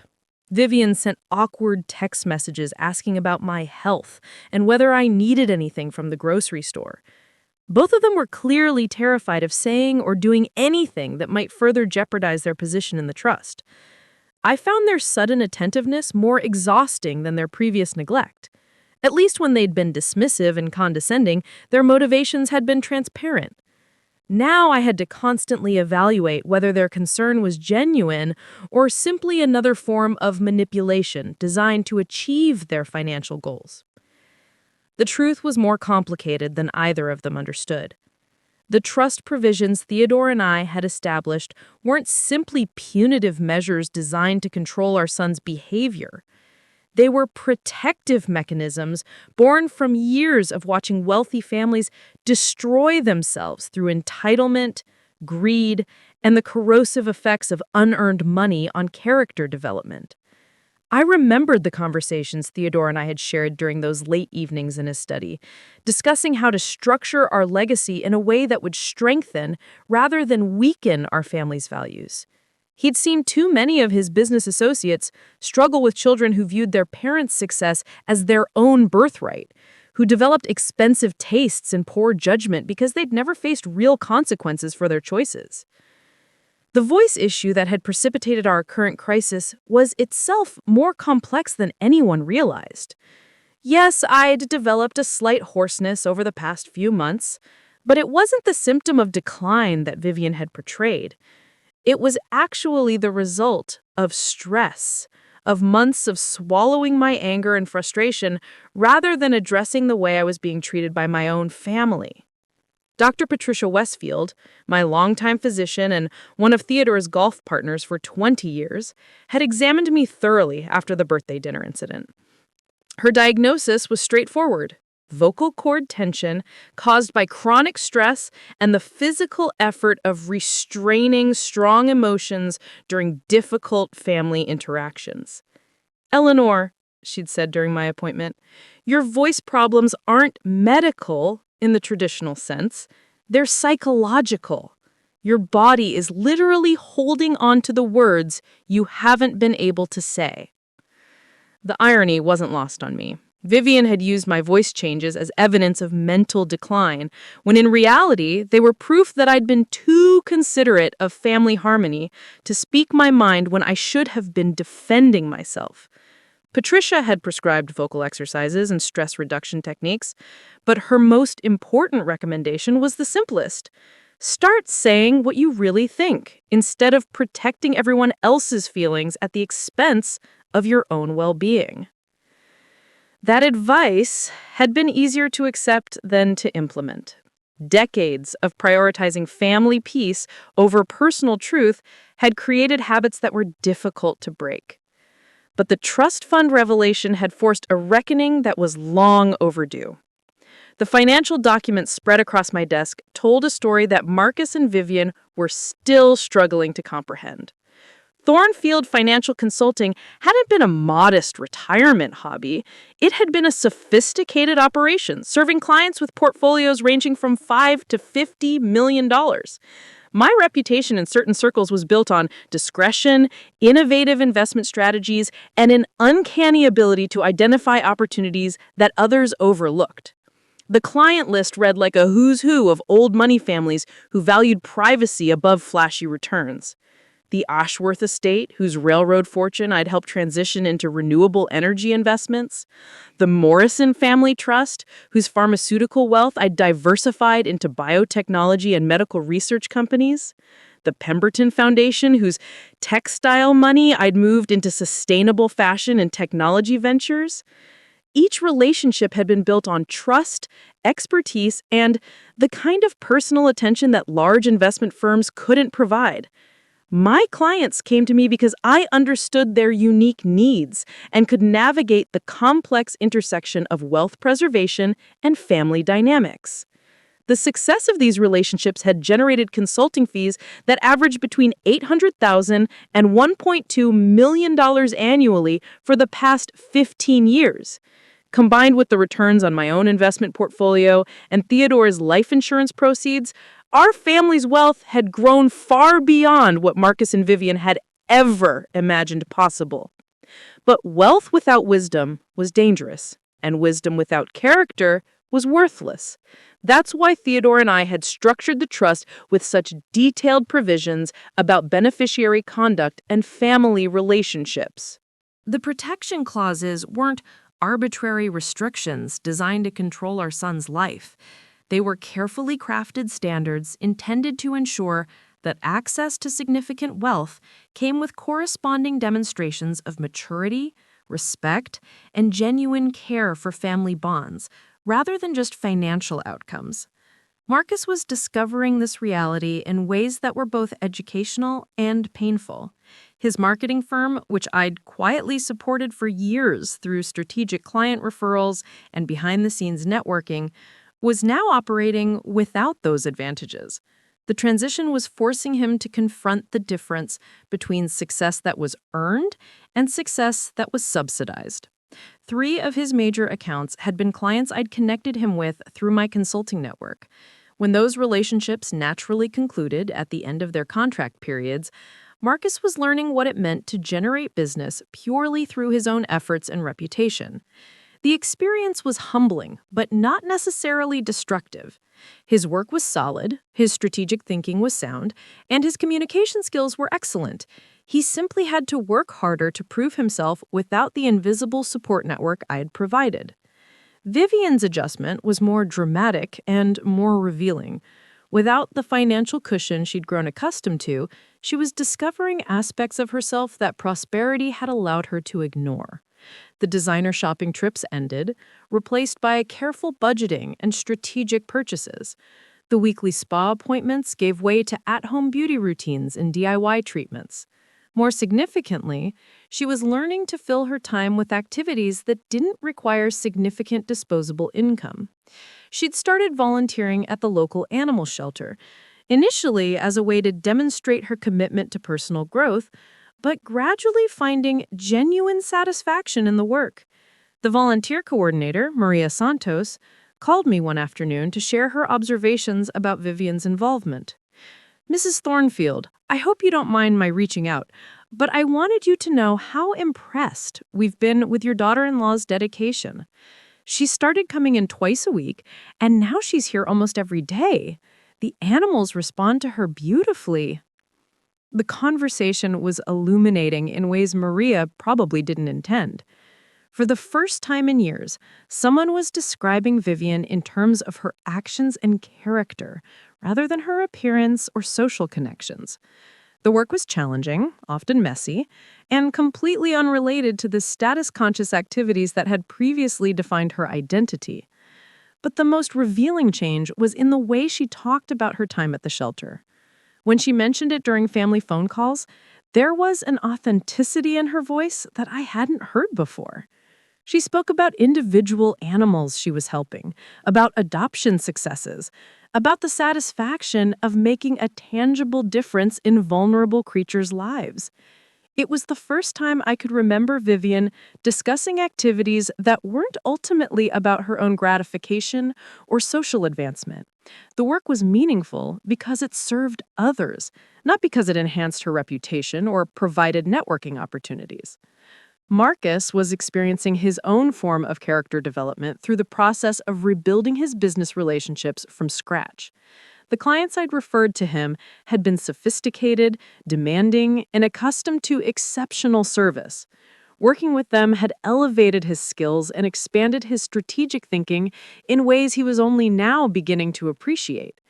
Vivian sent awkward text messages asking about my health and whether I needed anything from the grocery store. Both of them were clearly terrified of saying or doing anything that might further jeopardize their position in the trust. I found their sudden attentiveness more exhausting than their previous neglect. At least when they'd been dismissive and condescending, their motivations had been transparent. Now I had to constantly evaluate whether their concern was genuine or simply another form of manipulation designed to achieve their financial goals. The truth was more complicated than either of them understood. The trust provisions Theodore and I had established weren't simply punitive measures designed to control our son's behavior. They were protective mechanisms born from years of watching wealthy families destroy themselves through entitlement, greed, and the corrosive effects of unearned money on character development. I remembered the conversations Theodore and I had shared during those late evenings in his study, discussing how to structure our legacy in a way that would strengthen rather than weaken our family's values. He'd seen too many of his business associates struggle with children who viewed their parents' success as their own birthright, who developed expensive tastes and poor judgment because they'd never faced real consequences for their choices. The voice issue that had precipitated our current crisis was itself more complex than anyone realized. Yes, I'd developed a slight hoarseness over the past few months, but it wasn't the symptom of decline that Vivian had portrayed. It was actually the result of stress, of months of swallowing my anger and frustration rather than addressing the way I was being treated by my own family. Dr. Patricia Westfield, my longtime physician and one of Theodore's golf partners for 20 years, had examined me thoroughly after the birthday dinner incident. Her diagnosis was straightforward: vocal cord tension caused by chronic stress and the physical effort of restraining strong emotions during difficult family interactions. "Eleanor," she'd said during my appointment, "your voice problems aren't medical in the traditional sense. They're psychological. Your body is literally holding on to the words you haven't been able to say." The irony wasn't lost on me. Vivian had used my voice changes as evidence of mental decline, when in reality they were proof that I'd been too considerate of family harmony to speak my mind when I should have been defending myself. Patricia had prescribed vocal exercises and stress reduction techniques, but her most important recommendation was the simplest. Start saying what you really think, instead of protecting everyone else's feelings at the expense of your own well-being. That advice had been easier to accept than to implement. Decades of prioritizing family peace over personal truth had created habits that were difficult to break. But the trust fund revelation had forced a reckoning that was long overdue. The financial documents spread across my desk told a story that Marcus and Vivian were still struggling to comprehend. Thornfield Financial Consulting hadn't been a modest retirement hobby. It had been a sophisticated operation, serving clients with portfolios ranging from $5 to $50 million. My reputation in certain circles was built on discretion, innovative investment strategies, and an uncanny ability to identify opportunities that others overlooked. The client list read like a who's who of old money families who valued privacy above flashy returns. The Ashworth estate, whose railroad fortune I'd helped transition into renewable energy investments. The Morrison Family Trust, whose pharmaceutical wealth I'd diversified into biotechnology and medical research companies. The Pemberton Foundation, whose textile money I'd moved into sustainable fashion and technology ventures. Each relationship had been built on trust, expertise, and the kind of personal attention that large investment firms couldn't provide. My clients came to me because I understood their unique needs and could navigate the complex intersection of wealth preservation and family dynamics. The success of these relationships had generated consulting fees that averaged between $800,000 and $1.2 million annually for the past 15 years. Combined with the returns on my own investment portfolio and Theodore's life insurance proceeds, our family's wealth had grown far beyond what Marcus and Vivian had ever imagined possible. But wealth without wisdom was dangerous, and wisdom without character was worthless. That's why Theodore and I had structured the trust with such detailed provisions about beneficiary conduct and family relationships. The protection clauses weren't arbitrary restrictions designed to control our son's life. They were carefully crafted standards intended to ensure that access to significant wealth came with corresponding demonstrations of maturity, respect, and genuine care for family bonds, rather than just financial outcomes. Marcus was discovering this reality in ways that were both educational and painful. His marketing firm, which I'd quietly supported for years through strategic client referrals and behind-the-scenes networking, was now operating without those advantages. The transition was forcing him to confront the difference between success that was earned and success that was subsidized. 3 of his major accounts had been clients I'd connected him with through my consulting network. When those relationships naturally concluded at the end of their contract periods, Marcus was learning what it meant to generate business purely through his own efforts and reputation. The experience was humbling, but not necessarily destructive. His work was solid, his strategic thinking was sound, and his communication skills were excellent. He simply had to work harder to prove himself without the invisible support network I had provided. Vivian's adjustment was more dramatic and more revealing. Without the financial cushion she'd grown accustomed to, she was discovering aspects of herself that prosperity had allowed her to ignore. The designer shopping trips ended, replaced by careful budgeting and strategic purchases. The weekly spa appointments gave way to at-home beauty routines and DIY treatments. More significantly, she was learning to fill her time with activities that didn't require significant disposable income. She'd started volunteering at the local animal shelter, initially as a way to demonstrate her commitment to personal growth, but gradually finding genuine satisfaction in the work. The volunteer coordinator, Maria Santos, called me one afternoon to share her observations about Vivian's involvement. "Mrs. Thornfield, I hope you don't mind my reaching out, but I wanted you to know how impressed we've been with your daughter-in-law's dedication. She started coming in twice a week, and now she's here almost every day. The animals respond to her beautifully." The conversation was illuminating in ways Maria probably didn't intend. For the first time in years, someone was describing Vivian in terms of her actions and character, rather than her appearance or social connections. The work was challenging, often messy, and completely unrelated to the status-conscious activities that had previously defined her identity. But the most revealing change was in the way she talked about her time at the shelter. When she mentioned it during family phone calls, there was an authenticity in her voice that I hadn't heard before. She spoke about individual animals she was helping, about adoption successes, about the satisfaction of making a tangible difference in vulnerable creatures' lives. It was the first time I could remember Vivian discussing activities that weren't ultimately about her own gratification or social advancement. The work was meaningful because it served others, not because it enhanced her reputation or provided networking opportunities. Marcus was experiencing his own form of character development through the process of rebuilding his business relationships from scratch. The clients I'd referred to him had been sophisticated, demanding, and accustomed to exceptional service. Working with them had elevated his skills and expanded his strategic thinking in ways he was only now beginning to appreciate.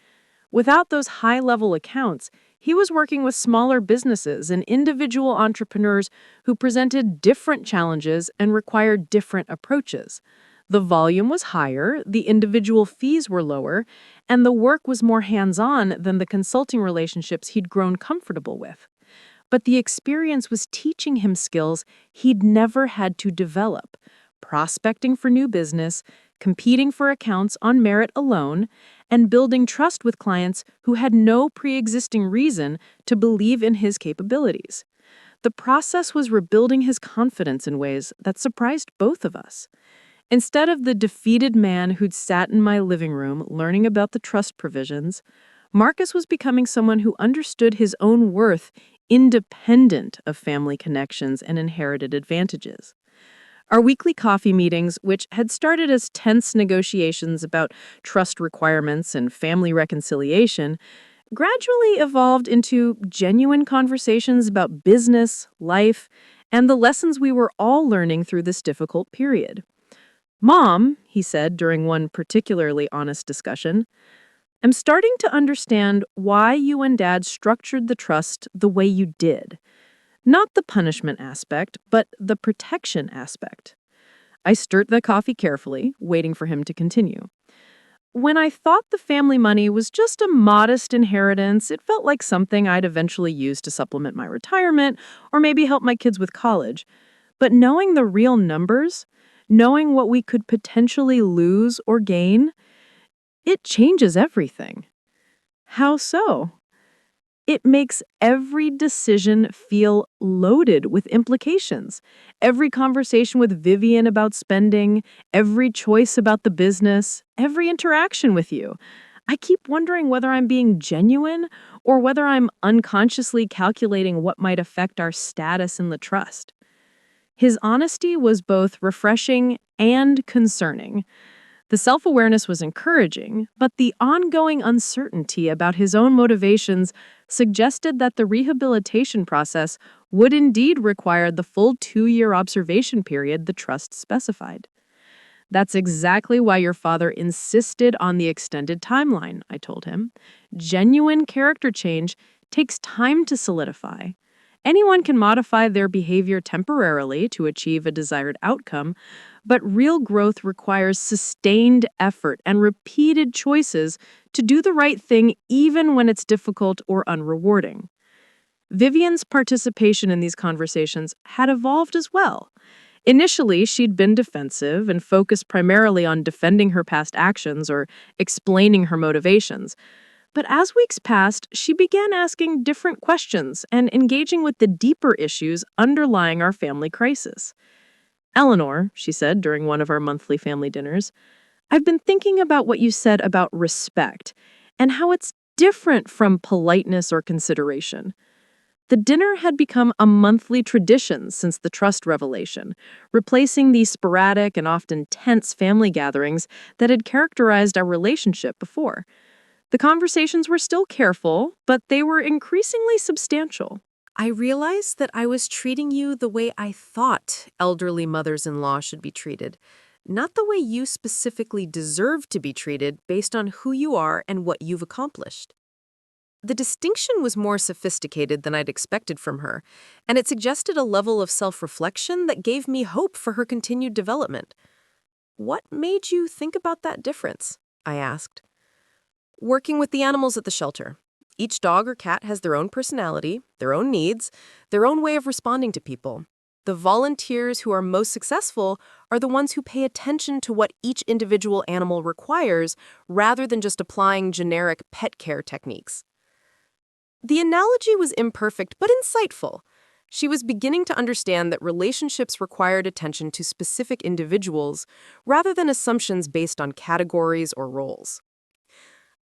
Without those high-level accounts, he was working with smaller businesses and individual entrepreneurs who presented different challenges and required different approaches. The volume was higher, the individual fees were lower, and the work was more hands-on than the consulting relationships he'd grown comfortable with. But the experience was teaching him skills he'd never had to develop: prospecting for new business, competing for accounts on merit alone, and building trust with clients who had no pre-existing reason to believe in his capabilities. The process was rebuilding his confidence in ways that surprised both of us. Instead of the defeated man who'd sat in my living room learning about the trust provisions, Marcus was becoming someone who understood his own worth independent of family connections and inherited advantages. Our weekly coffee meetings, which had started as tense negotiations about trust requirements and family reconciliation, gradually evolved into genuine conversations about business, life, and the lessons we were all learning through this difficult period. "Mom," he said during one particularly honest discussion, "I'm starting to understand why you and Dad structured the trust the way you did. Not the punishment aspect, but the protection aspect." I stirred the coffee carefully, waiting for him to continue. "When I thought the family money was just a modest inheritance, it felt like something I'd eventually use to supplement my retirement or maybe help my kids with college. But knowing the real numbers, knowing what we could potentially lose or gain, it changes everything." "How so?" "It makes every decision feel loaded with implications. Every conversation with Vivian about spending, every choice about the business, every interaction with you. I keep wondering whether I'm being genuine or whether I'm unconsciously calculating what might affect our status in the trust." His honesty was both refreshing and concerning. The self-awareness was encouraging, but the ongoing uncertainty about his own motivations suggested that the rehabilitation process would indeed require the full 2-year observation period the trust specified. "That's exactly why your father insisted on the extended timeline," I told him. "Genuine character change takes time to solidify. Anyone can modify their behavior temporarily to achieve a desired outcome, but real growth requires sustained effort and repeated choices to do the right thing even when it's difficult or unrewarding." Vivian's participation in these conversations had evolved as well. Initially, she'd been defensive and focused primarily on defending her past actions or explaining her motivations. But as weeks passed, she began asking different questions and engaging with the deeper issues underlying our family crisis. "Eleanor," she said during one of our monthly family dinners, "I've been thinking about what you said about respect and how it's different from politeness or consideration." The dinner had become a monthly tradition since the trust revelation, replacing the sporadic and often tense family gatherings that had characterized our relationship before. The conversations were still careful, but they were increasingly substantial. "I realized that I was treating you the way I thought elderly mothers-in-law should be treated, not the way you specifically deserve to be treated based on who you are and what you've accomplished." The distinction was more sophisticated than I'd expected from her, and it suggested a level of self-reflection that gave me hope for her continued development. "What made you think about that difference?" I asked. "Working with the animals at the shelter. Each dog or cat has their own personality, their own needs, their own way of responding to people. The volunteers who are most successful are the ones who pay attention to what each individual animal requires rather than just applying generic pet care techniques. The analogy was imperfect but insightful. She was beginning to understand that relationships required attention to specific individuals rather than assumptions based on categories or roles.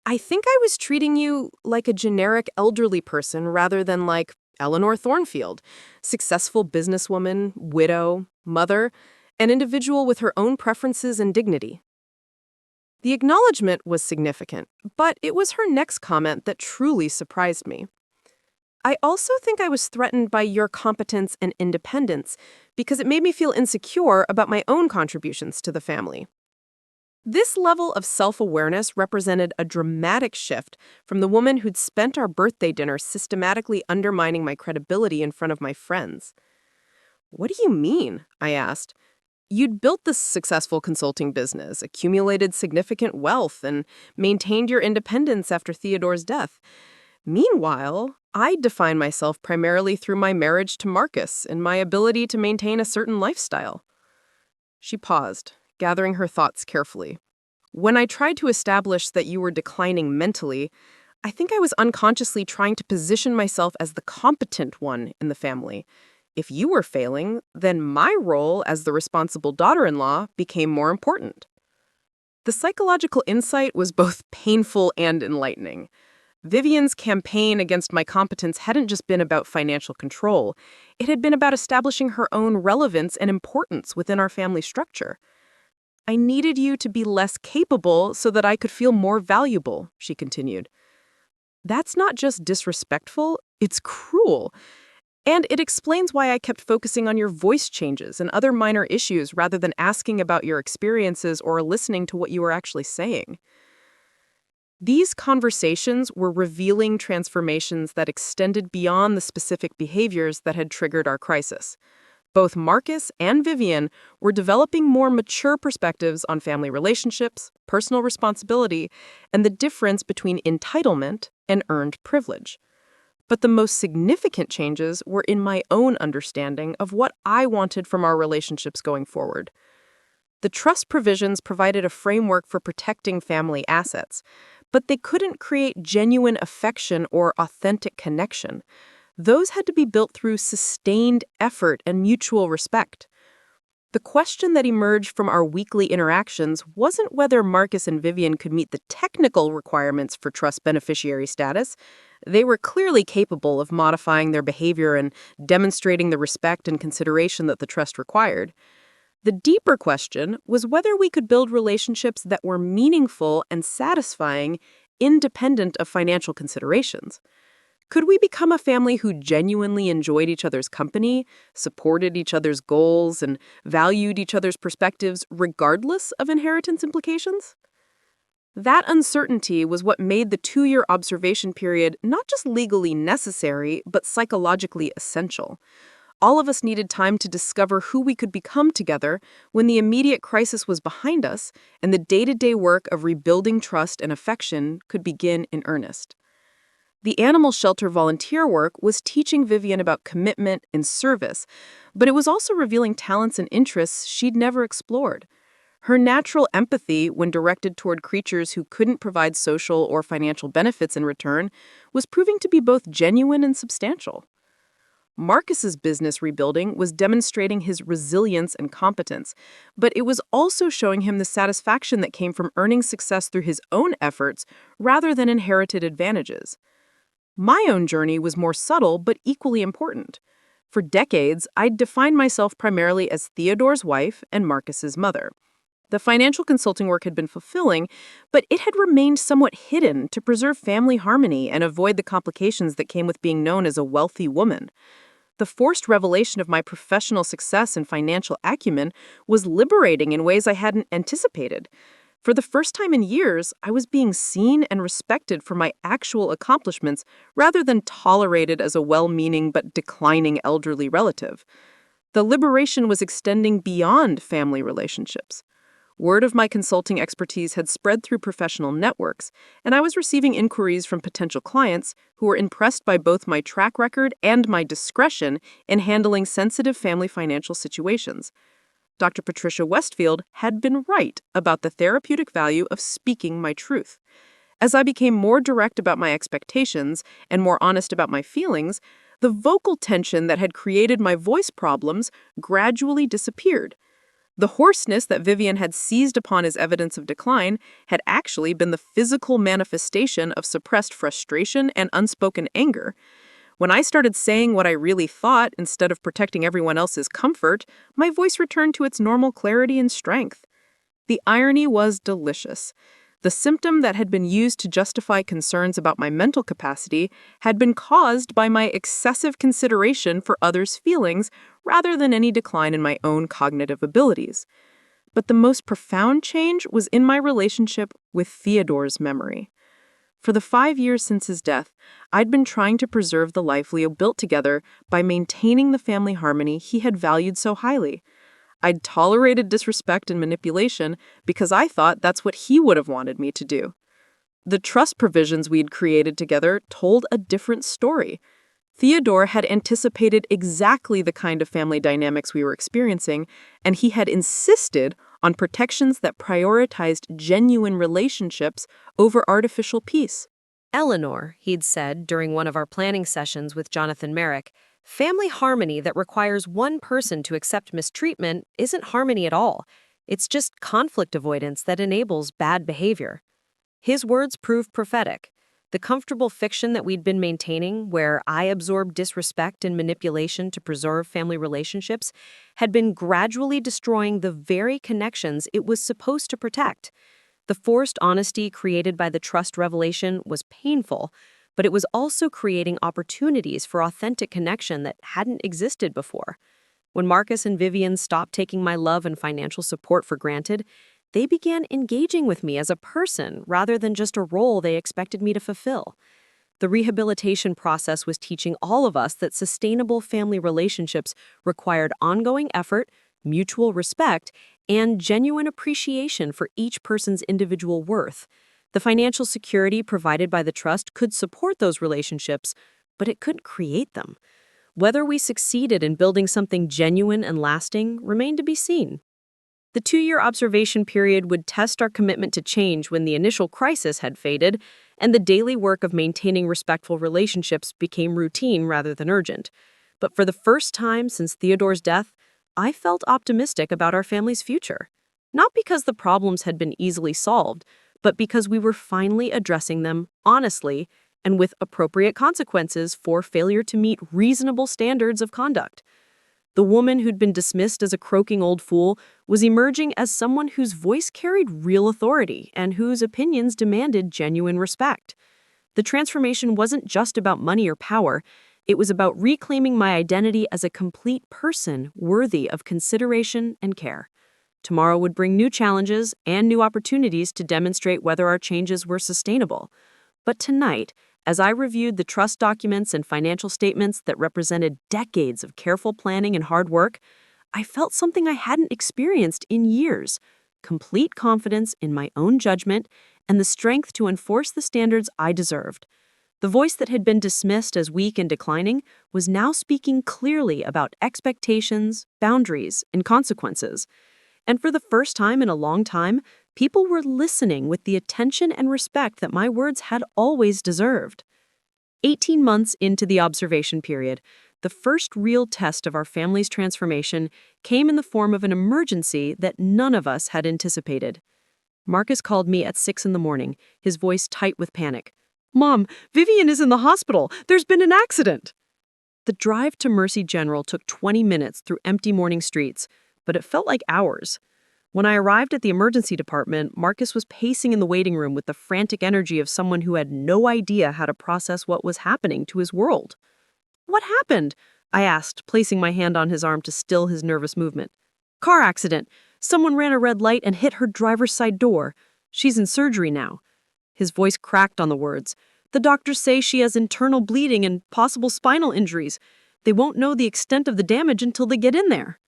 I think I was treating you like a generic elderly person rather than like Eleanor Thornfield, successful businesswoman, widow, mother, an individual with her own preferences and dignity. The acknowledgement was significant, but it was her next comment that truly surprised me. I also think I was threatened by your competence and independence because it made me feel insecure about my own contributions to the family. This level of self-awareness represented a dramatic shift from the woman who'd spent our birthday dinner systematically undermining my credibility in front of my friends. "What do you mean?" I asked. "You'd built this successful consulting business, accumulated significant wealth, and maintained your independence after Theodore's death. Meanwhile, I define myself primarily through my marriage to Marcus and my ability to maintain a certain lifestyle." She paused, gathering her thoughts carefully. "When I tried to establish that you were declining mentally, I think I was unconsciously trying to position myself as the competent one in the family. If you were failing, then my role as the responsible daughter-in-law became more important." The psychological insight was both painful and enlightening. Vivian's campaign against my competence hadn't just been about financial control. It had been about establishing her own relevance and importance within our family structure. "I needed you to be less capable so that I could feel more valuable," she continued. That's not just disrespectful, it's cruel. And it explains why I kept focusing on your voice changes and other minor issues rather than asking about your experiences or listening to what you were actually saying. These conversations were revealing transformations that extended beyond the specific behaviors that had triggered our crisis. Both Marcus and Vivian were developing more mature perspectives on family relationships, personal responsibility, and the difference between entitlement and earned privilege. But the most significant changes were in my own understanding of what I wanted from our relationships going forward. The trust provisions provided a framework for protecting family assets, but they couldn't create genuine affection or authentic connection. Those had to be built through sustained effort and mutual respect. The question that emerged from our weekly interactions wasn't whether Marcus and Vivian could meet the technical requirements for trust beneficiary status. They were clearly capable of modifying their behavior and demonstrating the respect and consideration that the trust required. The deeper question was whether we could build relationships that were meaningful and satisfying, independent of financial considerations. Could we become a family who genuinely enjoyed each other's company, supported each other's goals, and valued each other's perspectives regardless of inheritance implications? That uncertainty was what made the 2-year observation period not just legally necessary, but psychologically essential. All of us needed time to discover who we could become together when the immediate crisis was behind us and the day-to-day work of rebuilding trust and affection could begin in earnest. The animal shelter volunteer work was teaching Vivian about commitment and service, but it was also revealing talents and interests she'd never explored. Her natural empathy, when directed toward creatures who couldn't provide social or financial benefits in return, was proving to be both genuine and substantial. Marcus's business rebuilding was demonstrating his resilience and competence, but it was also showing him the satisfaction that came from earning success through his own efforts rather than inherited advantages. My own journey was more subtle but equally important. For decades, I'd defined myself primarily as Theodore's wife and Marcus's mother. The financial consulting work had been fulfilling, but it had remained somewhat hidden to preserve family harmony and avoid the complications that came with being known as a wealthy woman. The forced revelation of my professional success and financial acumen was liberating in ways I hadn't anticipated. For the first time in years, I was being seen and respected for my actual accomplishments rather than tolerated as a well-meaning but declining elderly relative. The liberation was extending beyond family relationships. Word of my consulting expertise had spread through professional networks, and I was receiving inquiries from potential clients who were impressed by both my track record and my discretion in handling sensitive family financial situations. Dr. Patricia Westfield had been right about the therapeutic value of speaking my truth. As I became more direct about my expectations and more honest about my feelings, the vocal tension that had created my voice problems gradually disappeared. The hoarseness that Vivian had seized upon as evidence of decline had actually been the physical manifestation of suppressed frustration and unspoken anger. When I started saying what I really thought instead of protecting everyone else's comfort, my voice returned to its normal clarity and strength. The irony was delicious. The symptom that had been used to justify concerns about my mental capacity had been caused by my excessive consideration for others' feelings rather than any decline in my own cognitive abilities. But the most profound change was in my relationship with Theodore's memory. For the 5 years since his death, I'd been trying to preserve the life Leo built together by maintaining the family harmony he had valued so highly. I'd tolerated disrespect and manipulation because I thought that's what he would have wanted me to do. The trust provisions we'd created together told a different story. Theodore had anticipated exactly the kind of family dynamics we were experiencing, and he had insisted on protections that prioritized genuine relationships over artificial peace. Eleanor, he'd said during one of our planning sessions with Jonathan Merrick, family harmony that requires one person to accept mistreatment isn't harmony at all. It's just conflict avoidance that enables bad behavior. His words proved prophetic. The comfortable fiction that we'd been maintaining, where I absorbed disrespect and manipulation to preserve family relationships, had been gradually destroying the very connections it was supposed to protect. The forced honesty created by the trust revelation was painful, but it was also creating opportunities for authentic connection that hadn't existed before. When Marcus and Vivian stopped taking my love and financial support for granted, they began engaging with me as a person rather than just a role they expected me to fulfill. The rehabilitation process was teaching all of us that sustainable family relationships required ongoing effort, mutual respect, and genuine appreciation for each person's individual worth. The financial security provided by the trust could support those relationships, but it couldn't create them. Whether we succeeded in building something genuine and lasting remained to be seen. The 2-year observation period would test our commitment to change when the initial crisis had faded, and the daily work of maintaining respectful relationships became routine rather than urgent. But for the first time since Theodore's death, I felt optimistic about our family's future. Not because the problems had been easily solved, but because we were finally addressing them honestly and with appropriate consequences for failure to meet reasonable standards of conduct. The woman who'd been dismissed as a croaking old fool was emerging as someone whose voice carried real authority and whose opinions demanded genuine respect. The transformation wasn't just about money or power. It was about reclaiming my identity as a complete person worthy of consideration and care. Tomorrow would bring new challenges and new opportunities to demonstrate whether our changes were sustainable. But tonight, as I reviewed the trust documents and financial statements that represented decades of careful planning and hard work, I felt something I hadn't experienced in years: complete confidence in my own judgment and the strength to enforce the standards I deserved. The voice that had been dismissed as weak and declining was now speaking clearly about expectations, boundaries, and consequences. And for the first time in a long time, people were listening with the attention and respect that my words had always deserved. 18 months into the observation period, the first real test of our family's transformation came in the form of an emergency that none of us had anticipated. Marcus called me at 6 a.m, his voice tight with panic. "Mom, Vivian is in the hospital. There's been an accident." The drive to Mercy General took 20 minutes through empty morning streets, but it felt like hours. When I arrived at the emergency department, Marcus was pacing in the waiting room with the frantic energy of someone who had no idea how to process what was happening to his world. "What happened?" I asked, placing my hand on his arm to still his nervous movement. "Car accident. Someone ran a red light and hit her driver's side door. She's in surgery now." His voice cracked on the words. "The doctors say she has internal bleeding and possible spinal injuries. They won't know the extent of the damage until they get in there."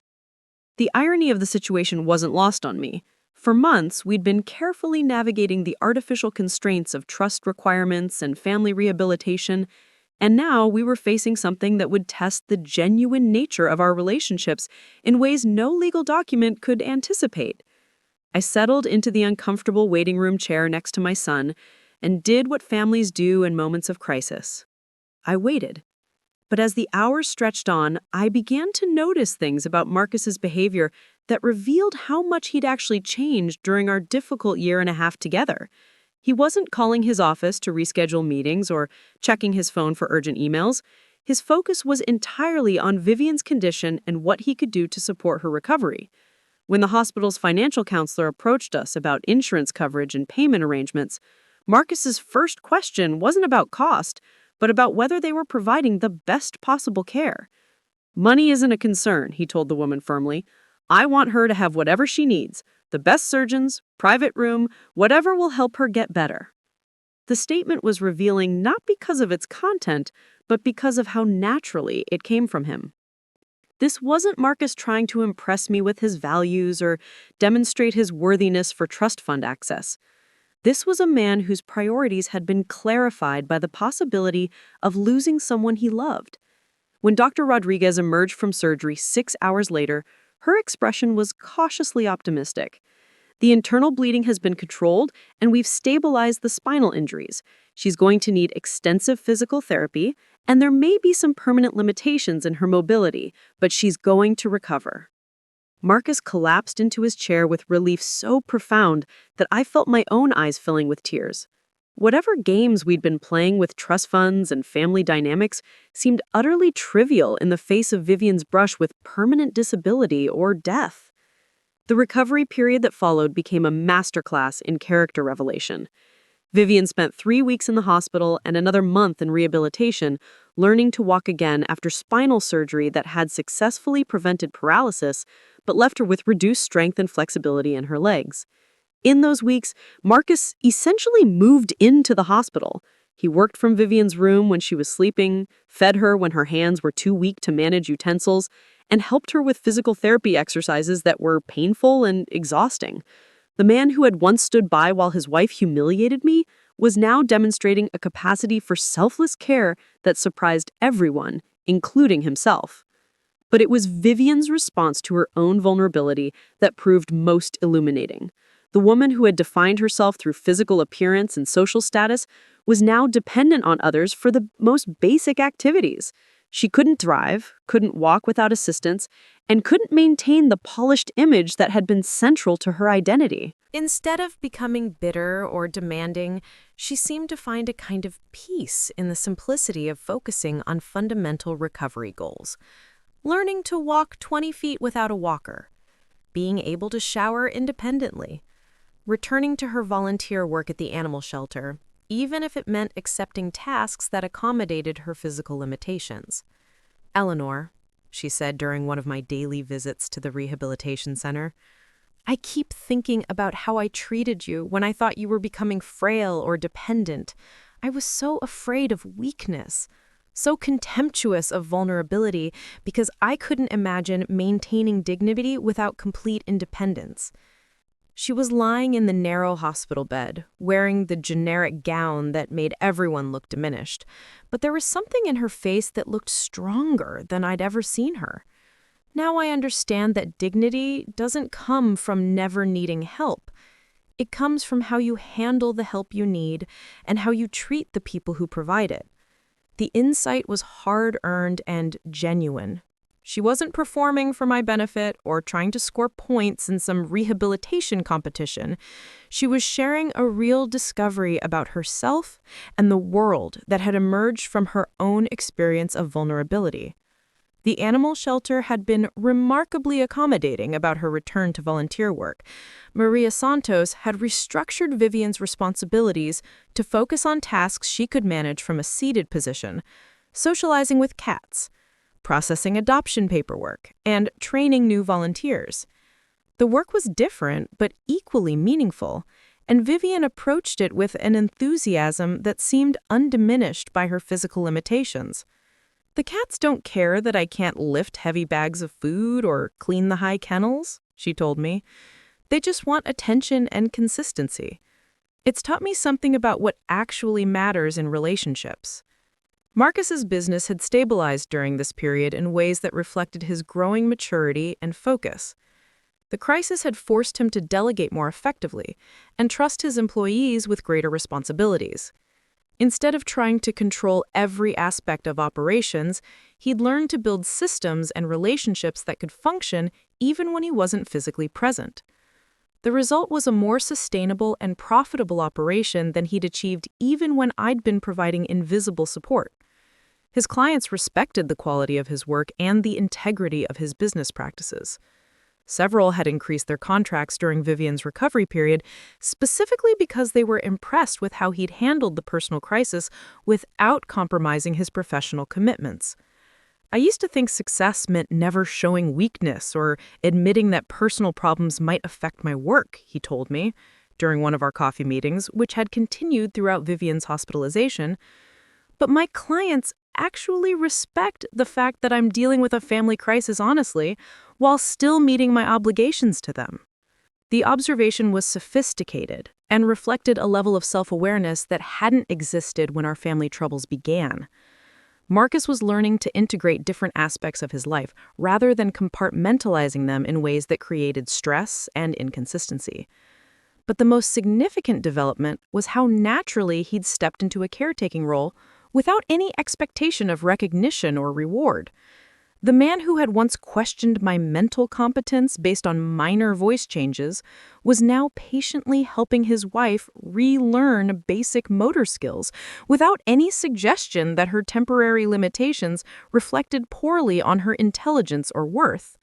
The irony of the situation wasn't lost on me. For months, we'd been carefully navigating the artificial constraints of trust requirements and family rehabilitation, and now we were facing something that would test the genuine nature of our relationships in ways no legal document could anticipate. I settled into the uncomfortable waiting room chair next to my son and did what families do in moments of crisis. I waited. But as the hours stretched on, I began to notice things about Marcus's behavior that revealed how much he'd actually changed during our difficult year and a half together. He wasn't calling his office to reschedule meetings or checking his phone for urgent emails. His focus was entirely on Vivian's condition and what he could do to support her recovery. When the hospital's financial counselor approached us about insurance coverage and payment arrangements, Marcus's first question wasn't about cost, but about whether they were providing the best possible care. "Money isn't a concern," he told the woman firmly. "I want her to have whatever she needs, the best surgeons, private room, whatever will help her get better." The statement was revealing not because of its content, but because of how naturally it came from him. This wasn't Marcus trying to impress me with his values or demonstrate his worthiness for trust fund access. This was a man whose priorities had been clarified by the possibility of losing someone he loved. When Dr. Rodriguez emerged from surgery 6 hours later, her expression was cautiously optimistic. "The internal bleeding has been controlled, and we've stabilized the spinal injuries. She's going to need extensive physical therapy, and there may be some permanent limitations in her mobility, but she's going to recover." Marcus collapsed into his chair with relief so profound that I felt my own eyes filling with tears. Whatever games we'd been playing with trust funds and family dynamics seemed utterly trivial in the face of Vivian's brush with permanent disability or death. The recovery period that followed became a masterclass in character revelation. Vivian spent 3 weeks in the hospital and another month in rehabilitation, learning to walk again after spinal surgery that had successfully prevented paralysis, but left her with reduced strength and flexibility in her legs. In those weeks, Marcus essentially moved into the hospital. He worked from Vivian's room when she was sleeping, fed her when her hands were too weak to manage utensils, and helped her with physical therapy exercises that were painful and exhausting. The man who had once stood by while his wife humiliated me was now demonstrating a capacity for selfless care that surprised everyone, including himself. But it was Vivian's response to her own vulnerability that proved most illuminating. The woman who had defined herself through physical appearance and social status was now dependent on others for the most basic activities. She couldn't drive, couldn't walk without assistance, and couldn't maintain the polished image that had been central to her identity. Instead of becoming bitter or demanding, she seemed to find a kind of peace in the simplicity of focusing on fundamental recovery goals. Learning to walk 20 feet without a walker, being able to shower independently, returning to her volunteer work at the animal shelter, even if it meant accepting tasks that accommodated her physical limitations. "Eleanor," she said during one of my daily visits to the rehabilitation center, "I keep thinking about how I treated you when I thought you were becoming frail or dependent. I was so afraid of weakness, so contemptuous of vulnerability, because I couldn't imagine maintaining dignity without complete independence." She was lying in the narrow hospital bed, wearing the generic gown that made everyone look diminished, but there was something in her face that looked stronger than I'd ever seen her. Now I understand that dignity doesn't come from never needing help. It comes from how you handle the help you need and how you treat the people who provide it. The insight was hard-earned and genuine. She wasn't performing for my benefit or trying to score points in some rehabilitation competition. She was sharing a real discovery about herself and the world that had emerged from her own experience of vulnerability. The animal shelter had been remarkably accommodating about her return to volunteer work. Maria Santos had restructured Vivian's responsibilities to focus on tasks she could manage from a seated position, socializing with cats, processing adoption paperwork, and training new volunteers. The work was different but equally meaningful, and Vivian approached it with an enthusiasm that seemed undiminished by her physical limitations. "The cats don't care that I can't lift heavy bags of food or clean the high kennels," she told me. They just want attention and consistency. It's taught me something about what actually matters in relationships. Marcus's business had stabilized during this period in ways that reflected his growing maturity and focus. The crisis had forced him to delegate more effectively and trust his employees with greater responsibilities. Instead of trying to control every aspect of operations, he'd learned to build systems and relationships that could function even when he wasn't physically present. The result was a more sustainable and profitable operation than he'd achieved even when I'd been providing invisible support. His clients respected the quality of his work and the integrity of his business practices. Several had increased their contracts during Vivian's recovery period, specifically because they were impressed with how he'd handled the personal crisis without compromising his professional commitments. I used to think success meant never showing weakness or admitting that personal problems might affect my work, he told me, during one of our coffee meetings, which had continued throughout Vivian's hospitalization. But my clients actually respect the fact that I'm dealing with a family crisis honestly, while still meeting my obligations to them. The observation was sophisticated and reflected a level of self-awareness that hadn't existed when our family troubles began. Marcus was learning to integrate different aspects of his life rather than compartmentalizing them in ways that created stress and inconsistency. But the most significant development was how naturally he'd stepped into a caretaking role without any expectation of recognition or reward. The man who had once questioned my mental competence based on minor voice changes was now patiently helping his wife relearn basic motor skills without any suggestion that her temporary limitations reflected poorly on her intelligence or worth.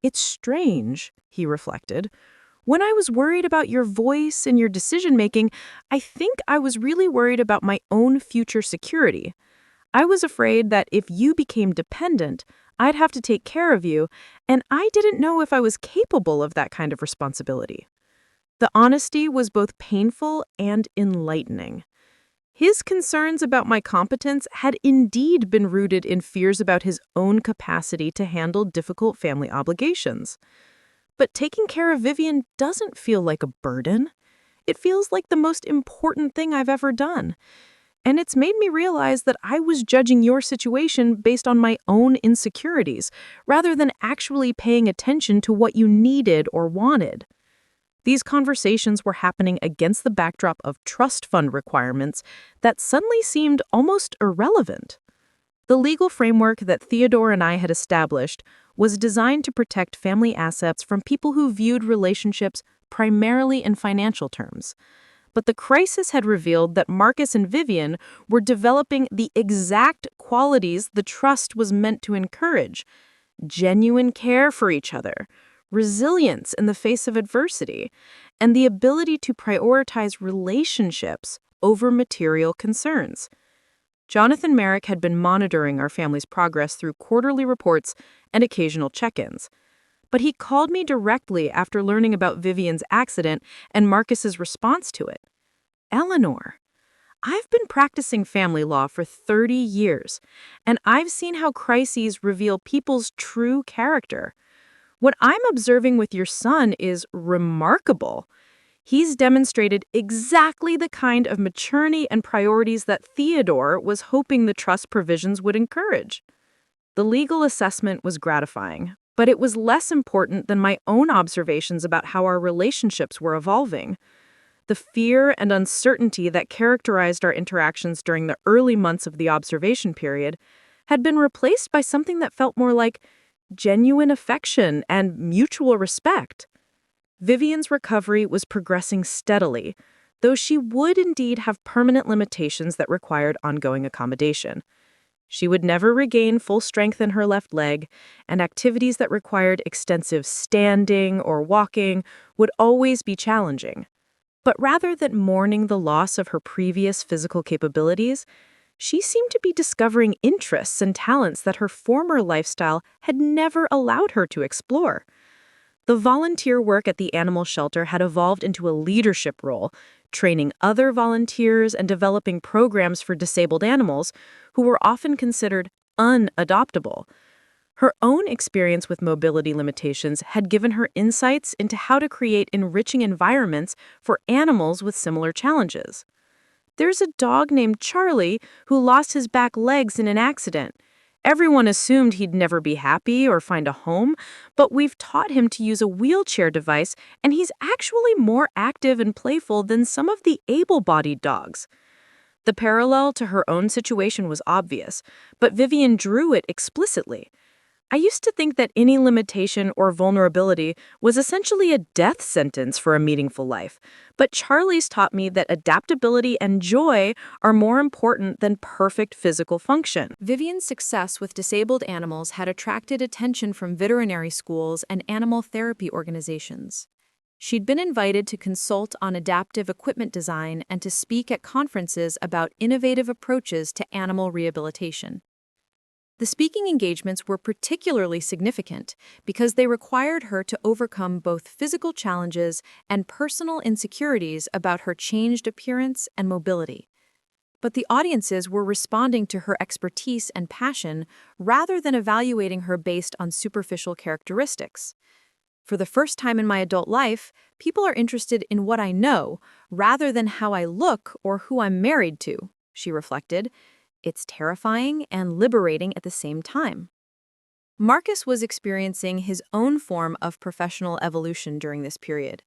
It's strange, he reflected. When I was worried about your voice and your decision-making, I think I was really worried about my own future security. I was afraid that if you became dependent, I'd have to take care of you, and I didn't know if I was capable of that kind of responsibility. The honesty was both painful and enlightening. His concerns about my competence had indeed been rooted in fears about his own capacity to handle difficult family obligations. But taking care of Vivian doesn't feel like a burden. It feels like the most important thing I've ever done. And it's made me realize that I was judging your situation based on my own insecurities, rather than actually paying attention to what you needed or wanted. These conversations were happening against the backdrop of trust fund requirements that suddenly seemed almost irrelevant. The legal framework that Theodore and I had established was designed to protect family assets from people who viewed relationships primarily in financial terms. But the crisis had revealed that Marcus and Vivian were developing the exact qualities the trust was meant to encourage: genuine care for each other, resilience in the face of adversity, and the ability to prioritize relationships over material concerns. Jonathan Merrick had been monitoring our family's progress through quarterly reports and occasional check-ins. But he called me directly after learning about Vivian's accident and Marcus's response to it. Eleanor, I've been practicing family law for 30 years, and I've seen how crises reveal people's true character. What I'm observing with your son is remarkable. He's demonstrated exactly the kind of maturity and priorities that Theodore was hoping the trust provisions would encourage. The legal assessment was gratifying, but it was less important than my own observations about how our relationships were evolving. The fear and uncertainty that characterized our interactions during the early months of the observation period had been replaced by something that felt more like genuine affection and mutual respect. Vivian's recovery was progressing steadily, though she would indeed have permanent limitations that required ongoing accommodation. She would never regain full strength in her left leg, and activities that required extensive standing or walking would always be challenging. But rather than mourning the loss of her previous physical capabilities, she seemed to be discovering interests and talents that her former lifestyle had never allowed her to explore. The volunteer work at the animal shelter had evolved into a leadership role, training other volunteers and developing programs for disabled animals who were often considered unadoptable. Her own experience with mobility limitations had given her insights into how to create enriching environments for animals with similar challenges. There's a dog named Charlie who lost his back legs in an accident. Everyone assumed he'd never be happy or find a home, but we've taught him to use a wheelchair device, and he's actually more active and playful than some of the able-bodied dogs. The parallel to her own situation was obvious, but Vivian drew it explicitly. I used to think that any limitation or vulnerability was essentially a death sentence for a meaningful life, but Charlie's taught me that adaptability and joy are more important than perfect physical function. Vivian's success with disabled animals had attracted attention from veterinary schools and animal therapy organizations. She'd been invited to consult on adaptive equipment design and to speak at conferences about innovative approaches to animal rehabilitation. The speaking engagements were particularly significant because they required her to overcome both physical challenges and personal insecurities about her changed appearance and mobility. But the audiences were responding to her expertise and passion rather than evaluating her based on superficial characteristics. For the first time in my adult life, people are interested in what I know rather than how I look or who I'm married to, she reflected. It's terrifying and liberating at the same time. Marcus was experiencing his own form of professional evolution during this period.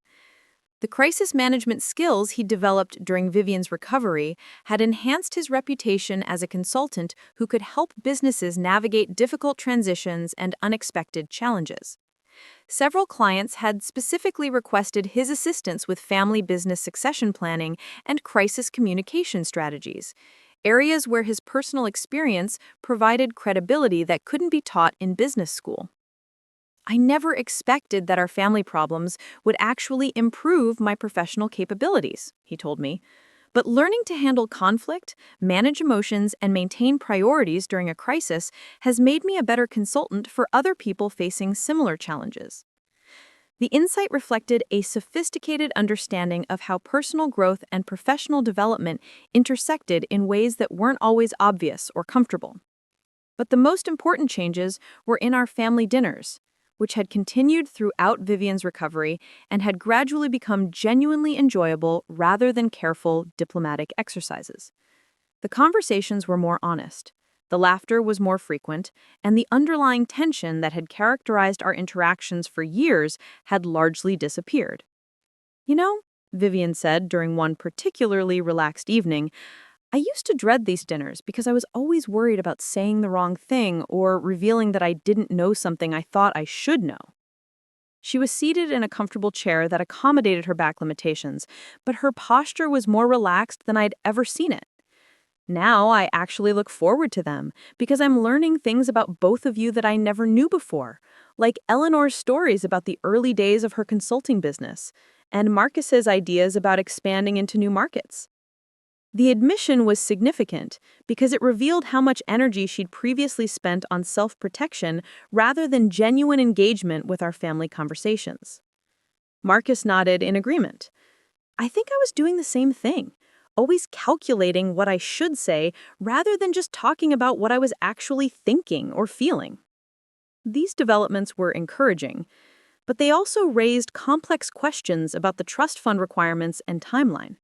The crisis management skills he developed during Vivian's recovery had enhanced his reputation as a consultant who could help businesses navigate difficult transitions and unexpected challenges. Several clients had specifically requested his assistance with family business succession planning and crisis communication strategies, areas where his personal experience provided credibility that couldn't be taught in business school. I never expected that our family problems would actually improve my professional capabilities, he told me. But learning to handle conflict, manage emotions, and maintain priorities during a crisis has made me a better consultant for other people facing similar challenges. The insight reflected a sophisticated understanding of how personal growth and professional development intersected in ways that weren't always obvious or comfortable. But the most important changes were in our family dinners, which had continued throughout Vivian's recovery and had gradually become genuinely enjoyable rather than careful diplomatic exercises. The conversations were more honest. The laughter was more frequent, and the underlying tension that had characterized our interactions for years had largely disappeared. You know, Vivian said during one particularly relaxed evening, I used to dread these dinners because I was always worried about saying the wrong thing or revealing that I didn't know something I thought I should know. She was seated in a comfortable chair that accommodated her back limitations, but her posture was more relaxed than I'd ever seen it. Now I actually look forward to them because I'm learning things about both of you that I never knew before, like Eleanor's stories about the early days of her consulting business and Marcus's ideas about expanding into new markets. The admission was significant because it revealed how much energy she'd previously spent on self-protection rather than genuine engagement with our family conversations. Marcus nodded in agreement. I think I was doing the same thing, always calculating what I should say rather than just talking about what I was actually thinking or feeling. These developments were encouraging, but they also raised complex questions about the trust fund requirements and timeline.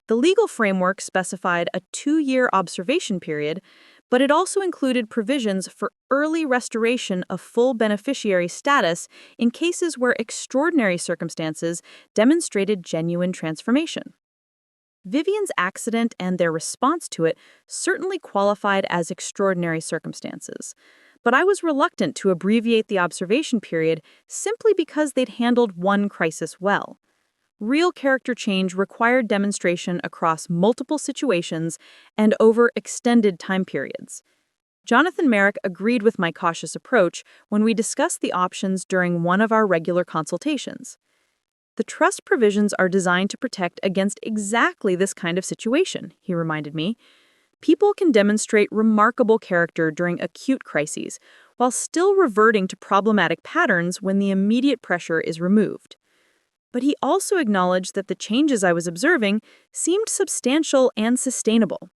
The legal framework specified a 2-year observation period, but it also included provisions for early restoration of full beneficiary status in cases where extraordinary circumstances demonstrated genuine transformation. Vivian's accident and their response to it certainly qualified as extraordinary circumstances, but I was reluctant to abbreviate the observation period simply because they'd handled one crisis well. Real character change required demonstration across multiple situations and over extended time periods. Jonathan Merrick agreed with my cautious approach when we discussed the options during one of our regular consultations. The trust provisions are designed to protect against exactly this kind of situation, he reminded me. People can demonstrate remarkable character during acute crises, while still reverting to problematic patterns when the immediate pressure is removed. But he also acknowledged that the changes I was observing seemed substantial and sustainable.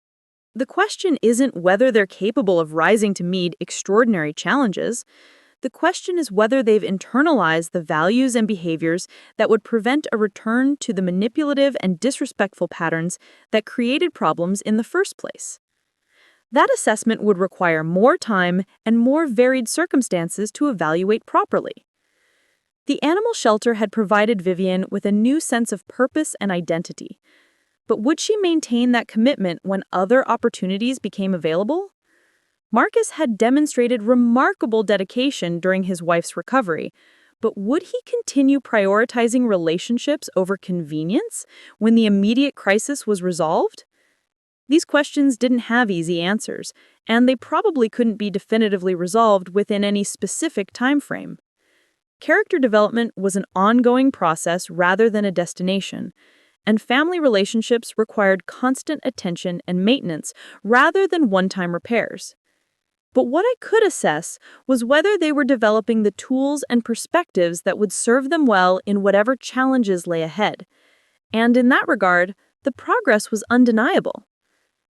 The question isn't whether they're capable of rising to meet extraordinary challenges. The question is whether they've internalized the values and behaviors that would prevent a return to the manipulative and disrespectful patterns that created problems in the first place. That assessment would require more time and more varied circumstances to evaluate properly. The animal shelter had provided Vivian with a new sense of purpose and identity. But would she maintain that commitment when other opportunities became available? Marcus had demonstrated remarkable dedication during his wife's recovery, but would he continue prioritizing relationships over convenience when the immediate crisis was resolved? These questions didn't have easy answers, and they probably couldn't be definitively resolved within any specific time frame. Character development was an ongoing process rather than a destination, and family relationships required constant attention and maintenance rather than one-time repairs. But what I could assess was whether they were developing the tools and perspectives that would serve them well in whatever challenges lay ahead. And in that regard, the progress was undeniable.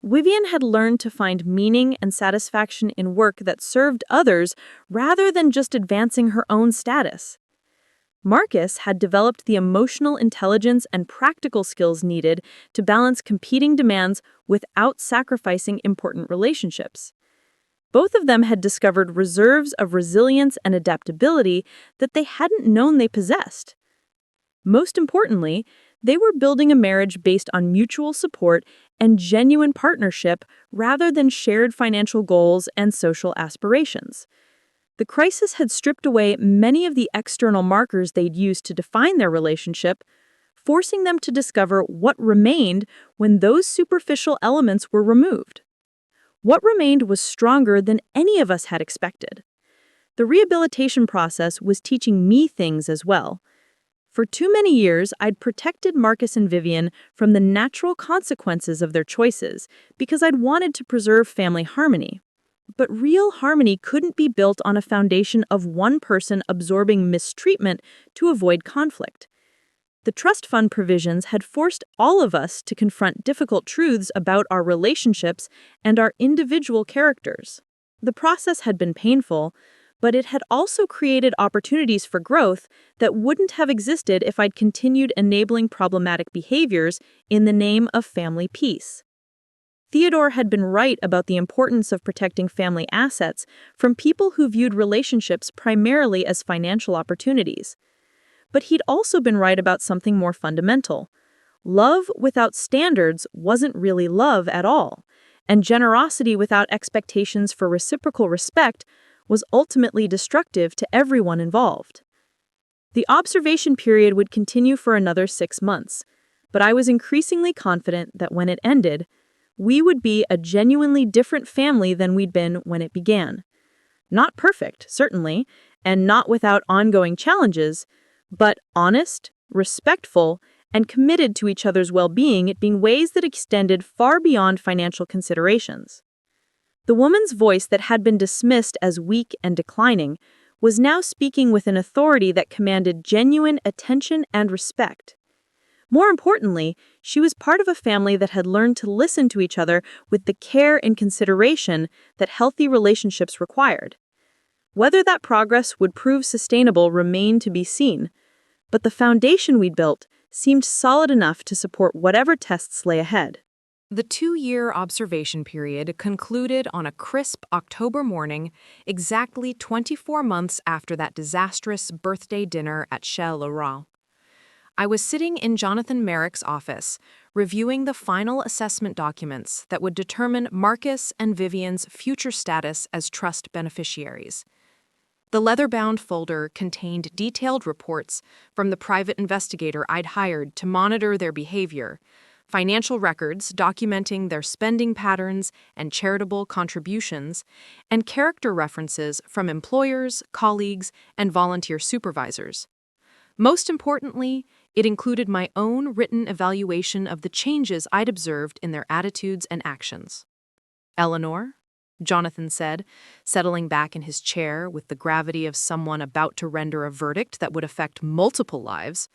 Vivian had learned to find meaning and satisfaction in work that served others rather than just advancing her own status. Marcus had developed the emotional intelligence and practical skills needed to balance competing demands without sacrificing important relationships. Both of them had discovered reserves of resilience and adaptability that they hadn't known they possessed. Most importantly, they were building a marriage based on mutual support and genuine partnership rather than shared financial goals and social aspirations. The crisis had stripped away many of the external markers they'd used to define their relationship, forcing them to discover what remained when those superficial elements were removed. What remained was stronger than any of us had expected. The rehabilitation process was teaching me things as well. For too many years, I'd protected Marcus and Vivian from the natural consequences of their choices because I'd wanted to preserve family harmony. But real harmony couldn't be built on a foundation of one person absorbing mistreatment to avoid conflict. The trust fund provisions had forced all of us to confront difficult truths about our relationships and our individual characters. The process had been painful, but it had also created opportunities for growth that wouldn't have existed if I'd continued enabling problematic behaviors in the name of family peace. Theodore had been right about the importance of protecting family assets from people who viewed relationships primarily as financial opportunities. But he'd also been right about something more fundamental. Love without standards wasn't really love at all, and generosity without expectations for reciprocal respect was ultimately destructive to everyone involved. The observation period would continue for another 6 months, but I was increasingly confident that when it ended, we would be a genuinely different family than we'd been when it began. Not perfect, certainly, and not without ongoing challenges, but honest, respectful, and committed to each other's well-being in ways that extended far beyond financial considerations. The woman's voice that had been dismissed as weak and declining was now speaking with an authority that commanded genuine attention and respect. More importantly, she was part of a family that had learned to listen to each other with the care and consideration that healthy relationships required. Whether that progress would prove sustainable remained to be seen, but the foundation we'd built seemed solid enough to support whatever tests lay ahead. The 2-year observation period concluded on a crisp October morning, exactly 24 months after that disastrous birthday dinner at Chez Laurent. I was sitting in Jonathan Merrick's office, reviewing the final assessment documents that would determine Marcus and Vivian's future status as trust beneficiaries. The leather-bound folder contained detailed reports from the private investigator I'd hired to monitor their behavior, financial records documenting their spending patterns and charitable contributions, and character references from employers, colleagues, and volunteer supervisors. Most importantly, it included my own written evaluation of the changes I'd observed in their attitudes and actions. "Eleanor," Jonathan said, settling back in his chair with the gravity of someone about to render a verdict that would affect multiple lives,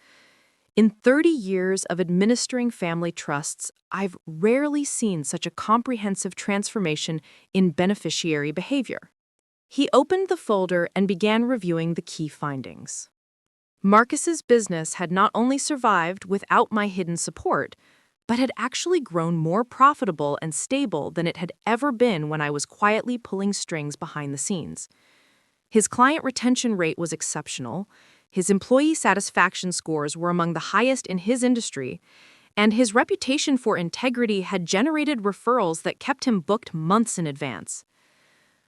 In 30 years of administering family trusts, I've rarely seen such a comprehensive transformation in beneficiary behavior. He opened the folder and began reviewing the key findings. Marcus's business had not only survived without my hidden support, but had actually grown more profitable and stable than it had ever been when I was quietly pulling strings behind the scenes. His client retention rate was exceptional, his employee satisfaction scores were among the highest in his industry, and his reputation for integrity had generated referrals that kept him booked months in advance.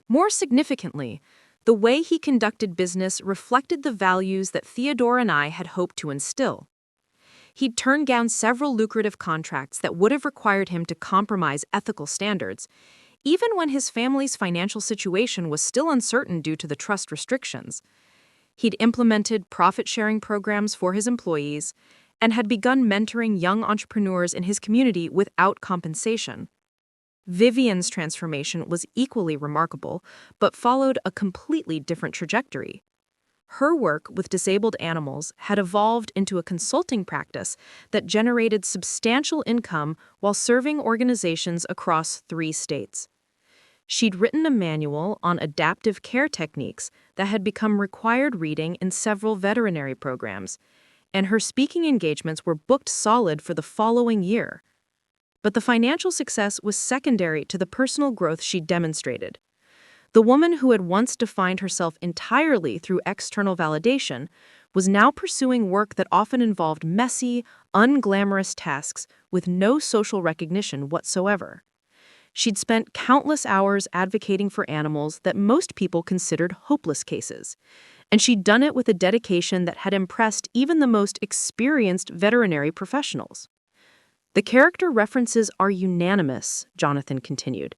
More significantly, the way he conducted business reflected the values that Theodore and I had hoped to instill. He'd turned down several lucrative contracts that would have required him to compromise ethical standards, even when his family's financial situation was still uncertain due to the trust restrictions. He'd implemented profit-sharing programs for his employees and had begun mentoring young entrepreneurs in his community without compensation. Vivian's transformation was equally remarkable, but followed a completely different trajectory. Her work with disabled animals had evolved into a consulting practice that generated substantial income while serving organizations across 3 states. She'd written a manual on adaptive care techniques that had become required reading in several veterinary programs, and her speaking engagements were booked solid for the following year. But the financial success was secondary to the personal growth she demonstrated. The woman who had once defined herself entirely through external validation was now pursuing work that often involved messy, unglamorous tasks with no social recognition whatsoever. She'd spent countless hours advocating for animals that most people considered hopeless cases, and she'd done it with a dedication that had impressed even the most experienced veterinary professionals. The character references are unanimous, Jonathan continued.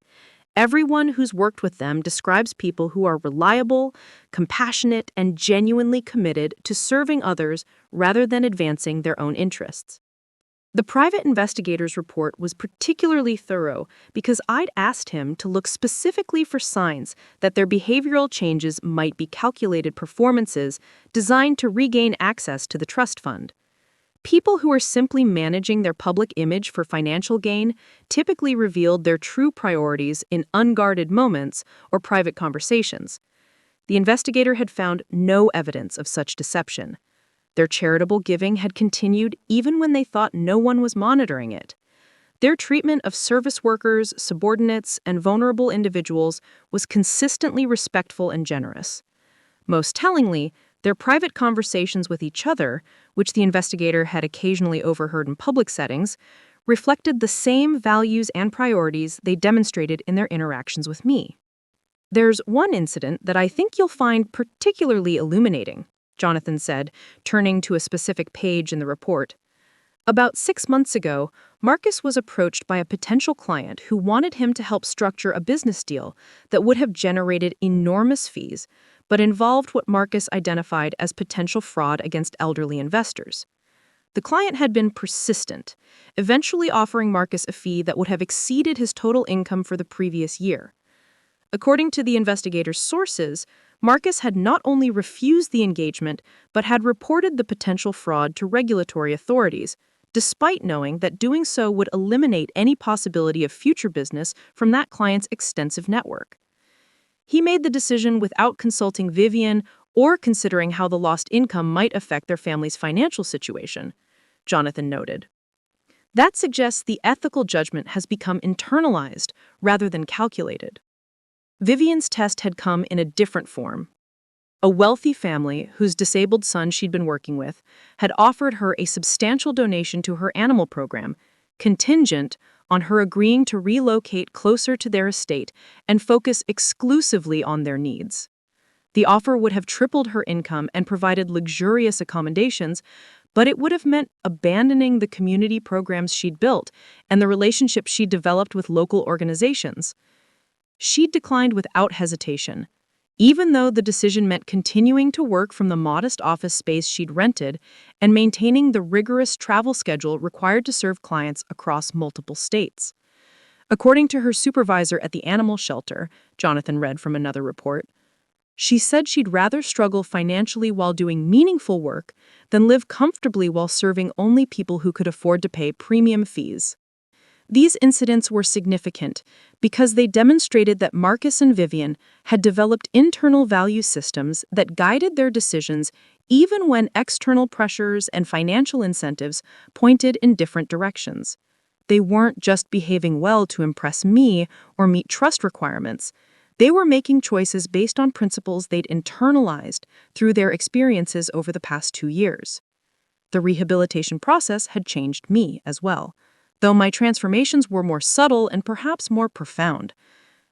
Everyone who's worked with them describes people who are reliable, compassionate, and genuinely committed to serving others rather than advancing their own interests. The private investigator's report was particularly thorough because I'd asked him to look specifically for signs that their behavioral changes might be calculated performances designed to regain access to the trust fund. People who are simply managing their public image for financial gain typically revealed their true priorities in unguarded moments or private conversations. The investigator had found no evidence of such deception. Their charitable giving had continued even when they thought no one was monitoring it. Their treatment of service workers, subordinates, and vulnerable individuals was consistently respectful and generous. Most tellingly, their private conversations with each other, which the investigator had occasionally overheard in public settings, reflected the same values and priorities they demonstrated in their interactions with me. There's one incident that I think you'll find particularly illuminating, Jonathan said, turning to a specific page in the report. About 6 months ago, Marcus was approached by a potential client who wanted him to help structure a business deal that would have generated enormous fees, but involved what Marcus identified as potential fraud against elderly investors. The client had been persistent, eventually offering Marcus a fee that would have exceeded his total income for the previous year. According to the investigator's sources, Marcus had not only refused the engagement, but had reported the potential fraud to regulatory authorities, despite knowing that doing so would eliminate any possibility of future business from that client's extensive network. He made the decision without consulting Vivian or considering how the lost income might affect their family's financial situation, Jonathan noted. That suggests the ethical judgment has become internalized rather than calculated. Vivian's test had come in a different form. A wealthy family, whose disabled son she'd been working with, had offered her a substantial donation to her animal program, contingent on her agreeing to relocate closer to their estate and focus exclusively on their needs. The offer would have tripled her income and provided luxurious accommodations, but it would have meant abandoning the community programs she'd built and the relationships she'd developed with local organizations. She declined without hesitation, even though the decision meant continuing to work from the modest office space she'd rented and maintaining the rigorous travel schedule required to serve clients across multiple states. According to her supervisor at the animal shelter, Jonathan read from another report, She said she'd rather struggle financially while doing meaningful work than live comfortably while serving only people who could afford to pay premium fees. These incidents were significant because they demonstrated that Marcus and Vivian had developed internal value systems that guided their decisions even when external pressures and financial incentives pointed in different directions. They weren't just behaving well to impress me or meet trust requirements. They were making choices based on principles they'd internalized through their experiences over the past 2 years. The rehabilitation process had changed me as well, though my transformations were more subtle and perhaps more profound.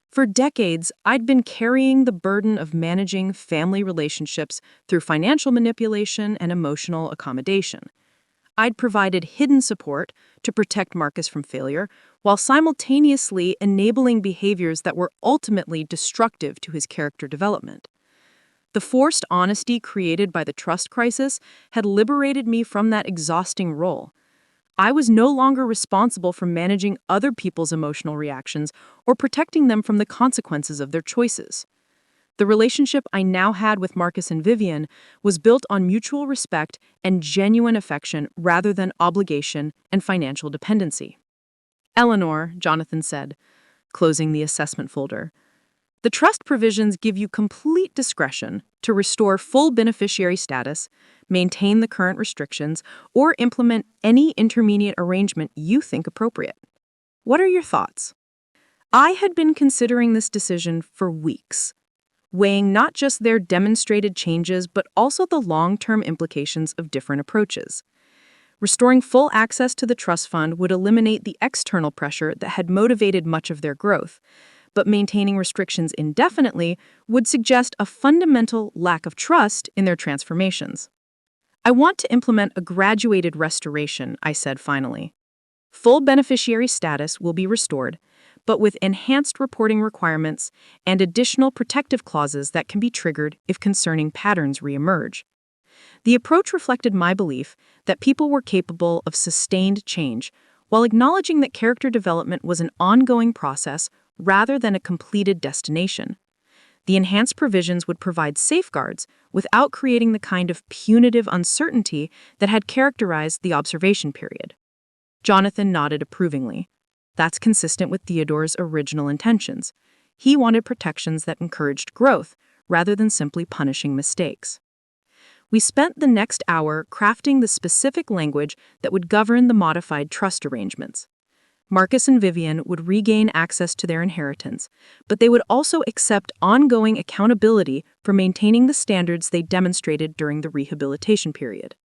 For decades, I'd been carrying the burden of managing family relationships through financial manipulation and emotional accommodation. I'd provided hidden support to protect Marcus from failure, while simultaneously enabling behaviors that were ultimately destructive to his character development. The forced honesty created by the trust crisis had liberated me from that exhausting role. I was no longer responsible for managing other people's emotional reactions or protecting them from the consequences of their choices. The relationship I now had with Marcus and Vivian was built on mutual respect and genuine affection rather than obligation and financial dependency. Eleanor, Jonathan said, closing the assessment folder, the trust provisions give you complete discretion to restore full beneficiary status, maintain the current restrictions, or implement any intermediate arrangement you think appropriate. What are your thoughts? I had been considering this decision for weeks, weighing not just their demonstrated changes but also the long-term implications of different approaches. Restoring full access to the trust fund would eliminate the external pressure that had motivated much of their growth, but maintaining restrictions indefinitely would suggest a fundamental lack of trust in their transformations. I want to implement a graduated restoration, I said finally. Full beneficiary status will be restored, but with enhanced reporting requirements and additional protective clauses that can be triggered if concerning patterns reemerge. The approach reflected my belief that people were capable of sustained change, while acknowledging that character development was an ongoing process rather than a completed destination. The enhanced provisions would provide safeguards without creating the kind of punitive uncertainty that had characterized the observation period. Jonathan nodded approvingly. That's consistent with Theodore's original intentions. He wanted protections that encouraged growth rather than simply punishing mistakes. We spent the next hour crafting the specific language that would govern the modified trust arrangements. Marcus and Vivian would regain access to their inheritance, but they would also accept ongoing accountability for maintaining the standards they demonstrated during the rehabilitation period.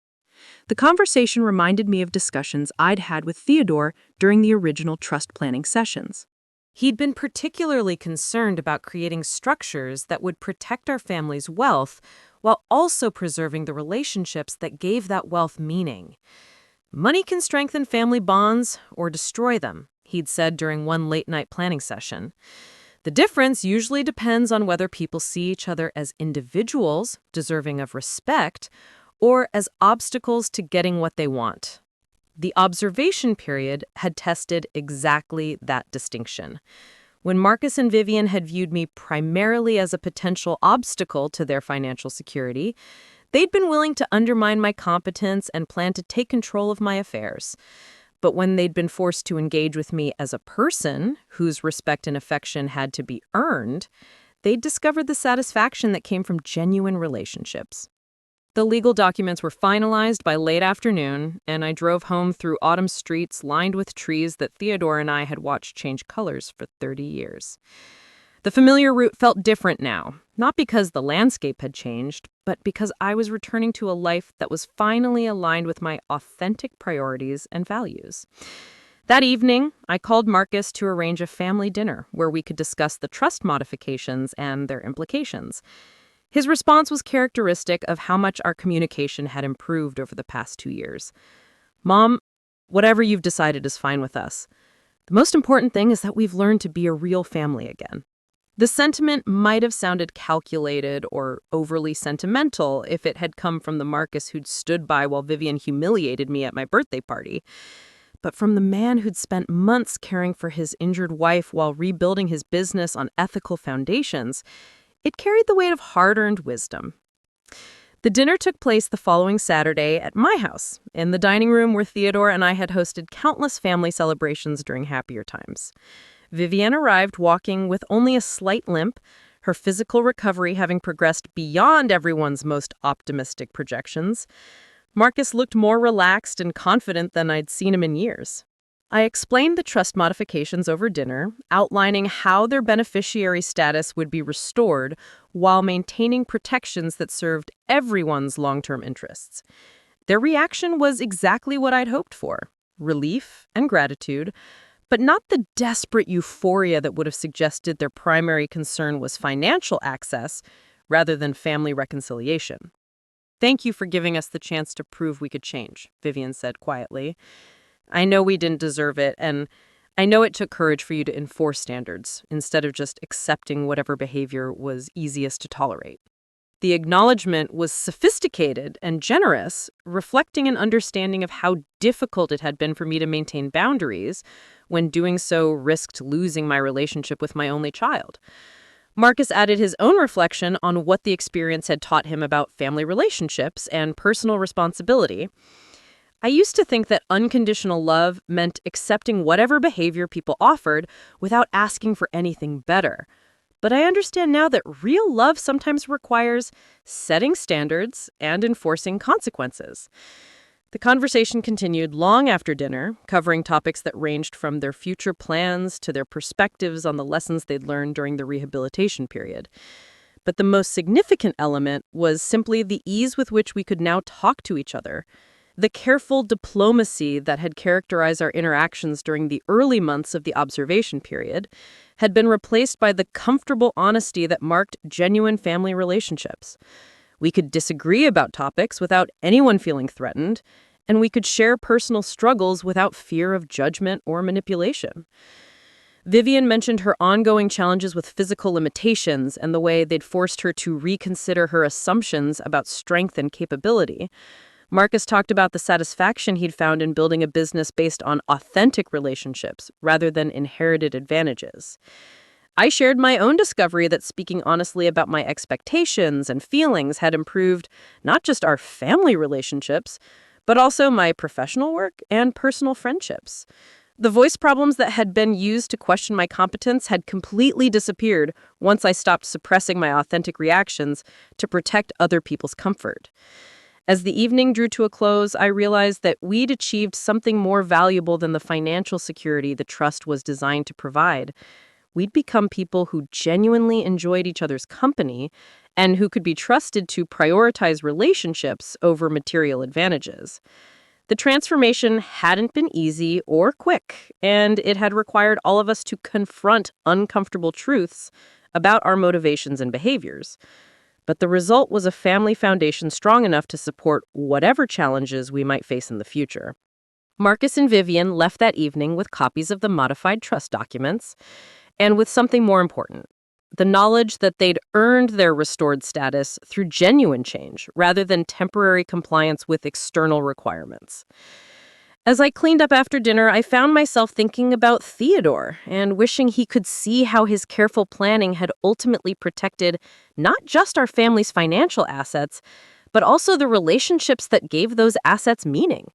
The conversation reminded me of discussions I'd had with Theodore during the original trust planning sessions. He'd been particularly concerned about creating structures that would protect our family's wealth while also preserving the relationships that gave that wealth meaning. Money can strengthen family bonds or destroy them, he'd said during one late-night planning session. The difference usually depends on whether people see each other as individuals deserving of respect or as obstacles to getting what they want. The observation period had tested exactly that distinction. When Marcus and Vivian had viewed me primarily as a potential obstacle to their financial security, they'd been willing to undermine my competence and plan to take control of my affairs. But when they'd been forced to engage with me as a person whose respect and affection had to be earned, they'd discovered the satisfaction that came from genuine relationships. The legal documents were finalized by late afternoon, and I drove home through autumn streets lined with trees that Theodore and I had watched change colors for 30 years. The familiar route felt different now, not because the landscape had changed, but because I was returning to a life that was finally aligned with my authentic priorities and values. That evening, I called Marcus to arrange a family dinner where we could discuss the trust modifications and their implications. His response was characteristic of how much our communication had improved over the past 2 years. "Mom, whatever you've decided is fine with us. The most important thing is that we've learned to be a real family again." The sentiment might have sounded calculated or overly sentimental if it had come from the Marcus who'd stood by while Vivian humiliated me at my birthday party. But from the man who'd spent months caring for his injured wife while rebuilding his business on ethical foundations, It carried the weight of hard-earned wisdom. The dinner took place the following Saturday at my house, in the dining room where Theodore and I had hosted countless family celebrations during happier times. Vivian arrived walking with only a slight limp, her physical recovery having progressed beyond everyone's most optimistic projections. Marcus looked more relaxed and confident than I'd seen him in years. I explained the trust modifications over dinner, outlining how their beneficiary status would be restored while maintaining protections that served everyone's long-term interests. Their reaction was exactly what I'd hoped for: relief and gratitude, but not the desperate euphoria that would have suggested their primary concern was financial access rather than family reconciliation. "Thank you for giving us the chance to prove we could change," Vivian said quietly. "I know we didn't deserve it, and I know it took courage for you to enforce standards instead of just accepting whatever behavior was easiest to tolerate." The acknowledgement was sophisticated and generous, reflecting an understanding of how difficult it had been for me to maintain boundaries when doing so risked losing my relationship with my only child. Marcus added his own reflection on what the experience had taught him about family relationships and personal responsibility. "I used to think that unconditional love meant accepting whatever behavior people offered without asking for anything better. But I understand now that real love sometimes requires setting standards and enforcing consequences." The conversation continued long after dinner, covering topics that ranged from their future plans to their perspectives on the lessons they'd learned during the rehabilitation period. But the most significant element was simply the ease with which we could now talk to each other. The careful diplomacy that had characterized our interactions during the early months of the observation period had been replaced by the comfortable honesty that marked genuine family relationships. We could disagree about topics without anyone feeling threatened, and we could share personal struggles without fear of judgment or manipulation. Vivian mentioned her ongoing challenges with physical limitations and the way they'd forced her to reconsider her assumptions about strength and capability. Marcus talked about the satisfaction he'd found in building a business based on authentic relationships rather than inherited advantages. I shared my own discovery that speaking honestly about my expectations and feelings had improved not just our family relationships, but also my professional work and personal friendships. The voice problems that had been used to question my competence had completely disappeared once I stopped suppressing my authentic reactions to protect other people's comfort. As the evening drew to a close, I realized that we'd achieved something more valuable than the financial security the trust was designed to provide. We'd become people who genuinely enjoyed each other's company and who could be trusted to prioritize relationships over material advantages. The transformation hadn't been easy or quick, and it had required all of us to confront uncomfortable truths about our motivations and behaviors. But the result was a family foundation strong enough to support whatever challenges we might face in the future. Marcus and Vivian left that evening with copies of the modified trust documents, and with something more important: the knowledge that they'd earned their restored status through genuine change rather than temporary compliance with external requirements. As I cleaned up after dinner, I found myself thinking about Theodore and wishing he could see how his careful planning had ultimately protected not just our family's financial assets, but also the relationships that gave those assets meaning.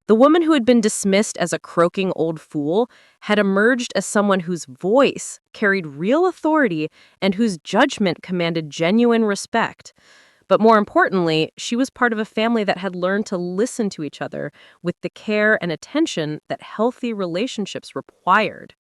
The woman who had been dismissed as a croaking old fool had emerged as someone whose voice carried real authority and whose judgment commanded genuine respect. But more importantly, she was part of a family that had learned to listen to each other with the care and attention that healthy relationships required.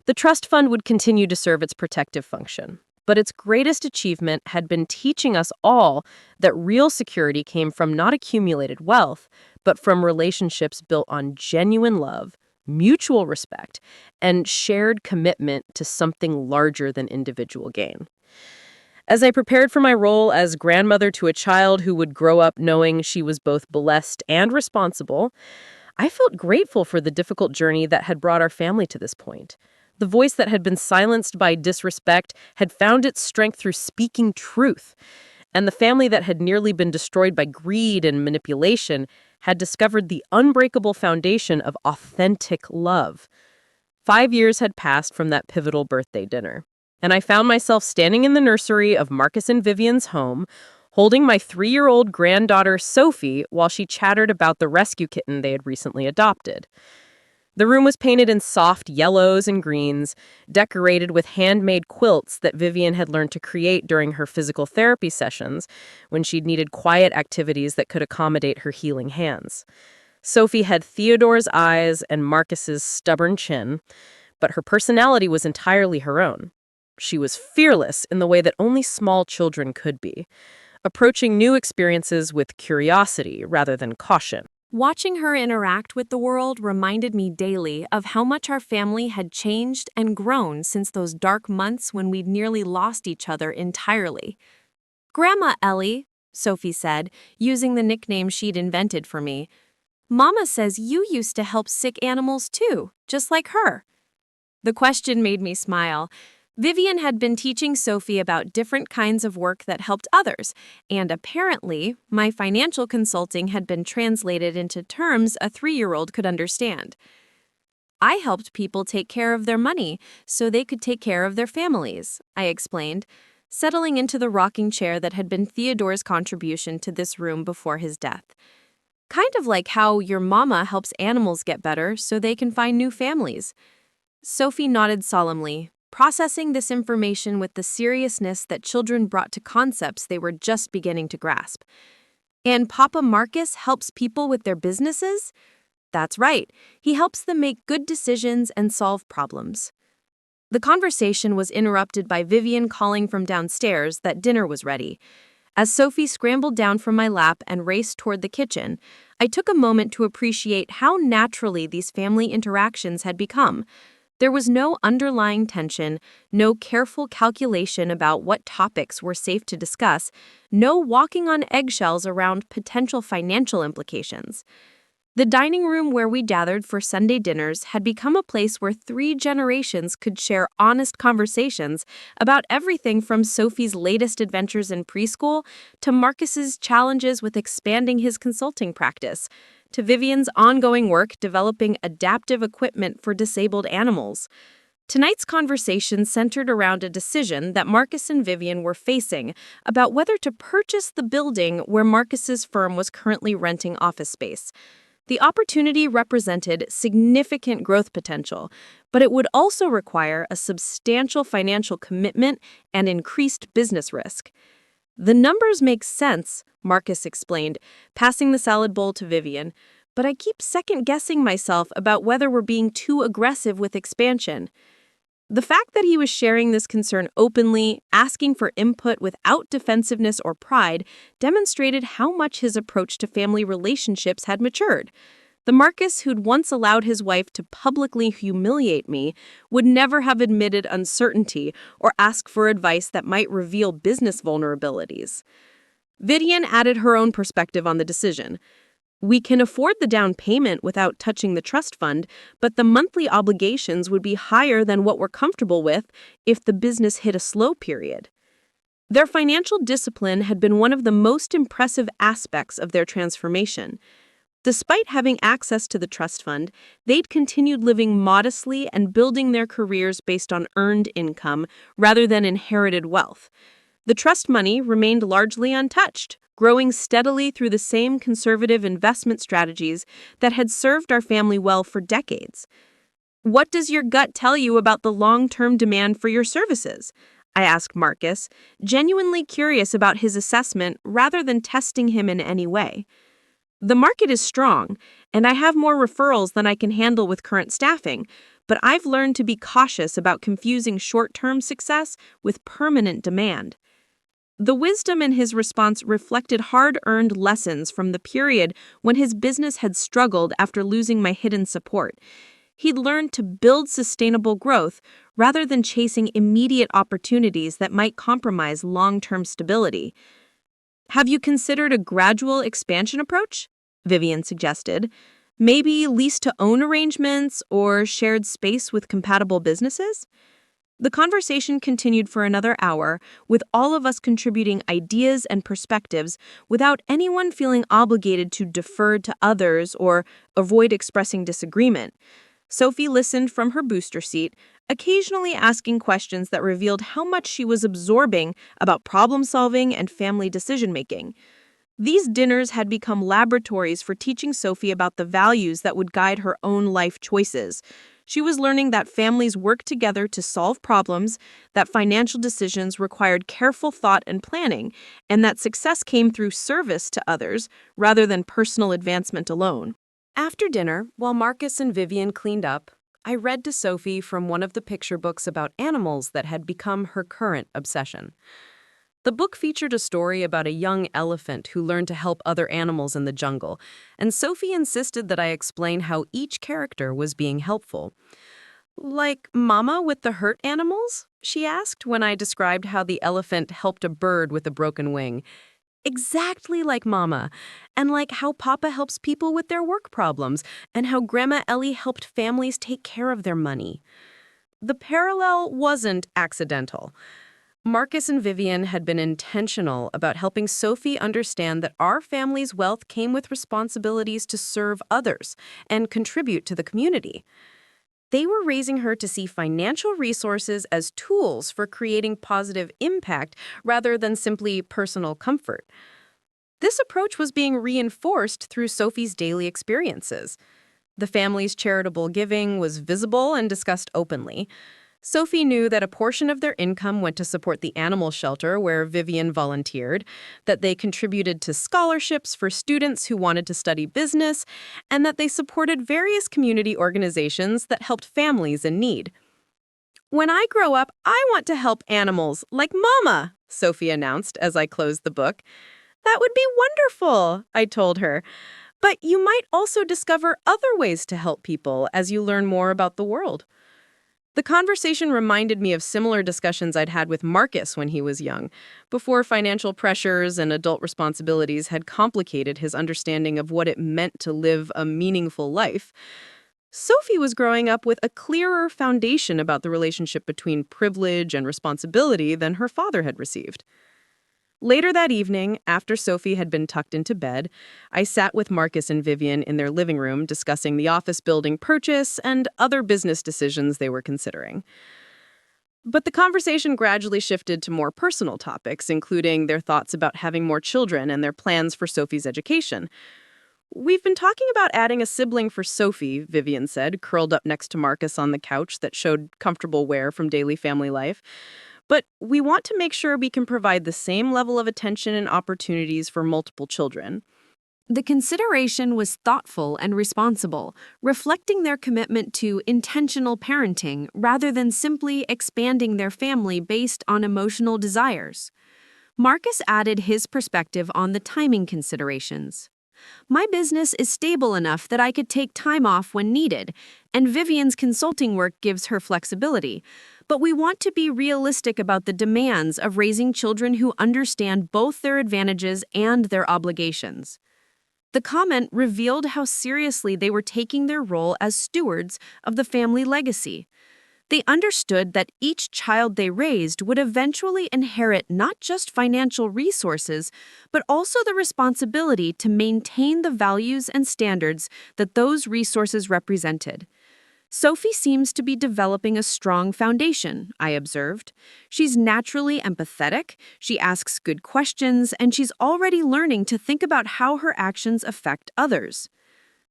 The trust fund would continue to serve its protective function, but its greatest achievement had been teaching us all that real security came from not accumulated wealth, but from relationships built on genuine love, mutual respect, and shared commitment to something larger than individual gain. As I prepared for my role as grandmother to a child who would grow up knowing she was both blessed and responsible, I felt grateful for the difficult journey that had brought our family to this point. The voice that had been silenced by disrespect had found its strength through speaking truth, and the family that had nearly been destroyed by greed and manipulation had discovered the unbreakable foundation of authentic love. 5 years had passed from that pivotal birthday dinner. and I found myself standing in the nursery of Marcus and Vivian's home, holding my 3-year-old granddaughter Sophie while she chattered about the rescue kitten they had recently adopted. The room was painted in soft yellows and greens, decorated with handmade quilts that Vivian had learned to create during her physical therapy sessions when she'd needed quiet activities that could accommodate her healing hands. Sophie had Theodore's eyes and Marcus's stubborn chin, but her personality was entirely her own. She was fearless in the way that only small children could be, approaching new experiences with curiosity rather than caution. Watching her interact with the world reminded me daily of how much our family had changed and grown since those dark months when we'd nearly lost each other entirely. "Grandma Ellie," Sophie said, using the nickname she'd invented for me, "Mama says you used to help sick animals too, just like her." The question made me smile. Vivian had been teaching Sophie about different kinds of work that helped others, and apparently, my financial consulting had been translated into terms a 3-year-old could understand. "I helped people take care of their money so they could take care of their families," I explained, settling into the rocking chair that had been Theodore's contribution to this room before his death. "Kind of like how your mama helps animals get better so they can find new families." Sophie nodded solemnly, processing this information with the seriousness that children brought to concepts they were just beginning to grasp. "And Papa Marcus helps people with their businesses?" "That's right. He helps them make good decisions and solve problems." The conversation was interrupted by Vivian calling from downstairs that dinner was ready. As Sophie scrambled down from my lap and raced toward the kitchen, I took a moment to appreciate how naturally these family interactions had become. There was no underlying tension, no careful calculation about what topics were safe to discuss, no walking on eggshells around potential financial implications. The dining room where we gathered for Sunday dinners had become a place where 3 generations could share honest conversations about everything from Sophie's latest adventures in preschool to Marcus's challenges with expanding his consulting practice, to Vivian's ongoing work developing adaptive equipment for disabled animals. Tonight's conversation centered around a decision that Marcus and Vivian were facing about whether to purchase the building where Marcus's firm was currently renting office space. The opportunity represented significant growth potential, but it would also require a substantial financial commitment and increased business risk. "The numbers make sense," Marcus explained, passing the salad bowl to Vivian, "but I keep second-guessing myself about whether we're being too aggressive with expansion." The fact that he was sharing this concern openly, asking for input without defensiveness or pride, demonstrated how much his approach to family relationships had matured. The Marcus who'd once allowed his wife to publicly humiliate me would never have admitted uncertainty or asked for advice that might reveal business vulnerabilities. Vivian added her own perspective on the decision. "We can afford the down payment without touching the trust fund, but the monthly obligations would be higher than what we're comfortable with if the business hit a slow period." Their financial discipline had been one of the most impressive aspects of their transformation. Despite having access to the trust fund, they'd continued living modestly and building their careers based on earned income rather than inherited wealth. The trust money remained largely untouched, growing steadily through the same conservative investment strategies that had served our family well for decades. "What does your gut tell you about the long-term demand for your services?" I asked Marcus, genuinely curious about his assessment rather than testing him in any way. "The market is strong, and I have more referrals than I can handle with current staffing, but I've learned to be cautious about confusing short-term success with permanent demand." The wisdom in his response reflected hard-earned lessons from the period when his business had struggled after losing my hidden support. He'd learned to build sustainable growth rather than chasing immediate opportunities that might compromise long-term stability. "Have you considered a gradual expansion approach?" Vivian suggested. "Maybe lease-to-own arrangements or shared space with compatible businesses?" The conversation continued for another hour, with all of us contributing ideas and perspectives without anyone feeling obligated to defer to others or avoid expressing disagreement. Sophie listened from her booster seat, occasionally asking questions that revealed how much she was absorbing about problem solving and family decision making. These dinners had become laboratories for teaching Sophie about the values that would guide her own life choices. She was learning that families work together to solve problems, that financial decisions required careful thought and planning, and that success came through service to others rather than personal advancement alone. After dinner, while Marcus and Vivian cleaned up, I read to Sophie from one of the picture books about animals that had become her current obsession. The book featured a story about a young elephant who learned to help other animals in the jungle, and Sophie insisted that I explain how each character was being helpful. "Like Mama with the hurt animals?" she asked when I described how the elephant helped a bird with a broken wing. "Exactly like Mama, and like how Papa helps people with their work problems, and how Grandma Ellie helped families take care of their money." The parallel wasn't accidental. Marcus and Vivian had been intentional about helping Sophie understand that our family's wealth came with responsibilities to serve others and contribute to the community. They were raising her to see financial resources as tools for creating positive impact rather than simply personal comfort. This approach was being reinforced through Sophie's daily experiences. The family's charitable giving was visible and discussed openly. Sophie knew that a portion of their income went to support the animal shelter where Vivian volunteered, that they contributed to scholarships for students who wanted to study business, and that they supported various community organizations that helped families in need. "When I grow up, I want to help animals, like Mama," Sophie announced as I closed the book. "That would be wonderful," I told her. "But you might also discover other ways to help people as you learn more about the world." The conversation reminded me of similar discussions I'd had with Marcus when he was young, before financial pressures and adult responsibilities had complicated his understanding of what it meant to live a meaningful life. Sophie was growing up with a clearer foundation about the relationship between privilege and responsibility than her father had received. Later that evening, after Sophie had been tucked into bed, I sat with Marcus and Vivian in their living room discussing the office building purchase and other business decisions they were considering. But the conversation gradually shifted to more personal topics, including their thoughts about having more children and their plans for Sophie's education. "We've been talking about adding a sibling for Sophie," Vivian said, curled up next to Marcus on the couch that showed comfortable wear from daily family life. "But we want to make sure we can provide the same level of attention and opportunities for multiple children." The consideration was thoughtful and responsible, reflecting their commitment to intentional parenting rather than simply expanding their family based on emotional desires. Marcus added his perspective on the timing considerations. "My business is stable enough that I could take time off when needed, and Vivian's consulting work gives her flexibility. But we want to be realistic about the demands of raising children who understand both their advantages and their obligations." The comment revealed how seriously they were taking their role as stewards of the family legacy. They understood that each child they raised would eventually inherit not just financial resources, but also the responsibility to maintain the values and standards that those resources represented. "Sophie seems to be developing a strong foundation," I observed. "She's naturally empathetic, she asks good questions, and she's already learning to think about how her actions affect others."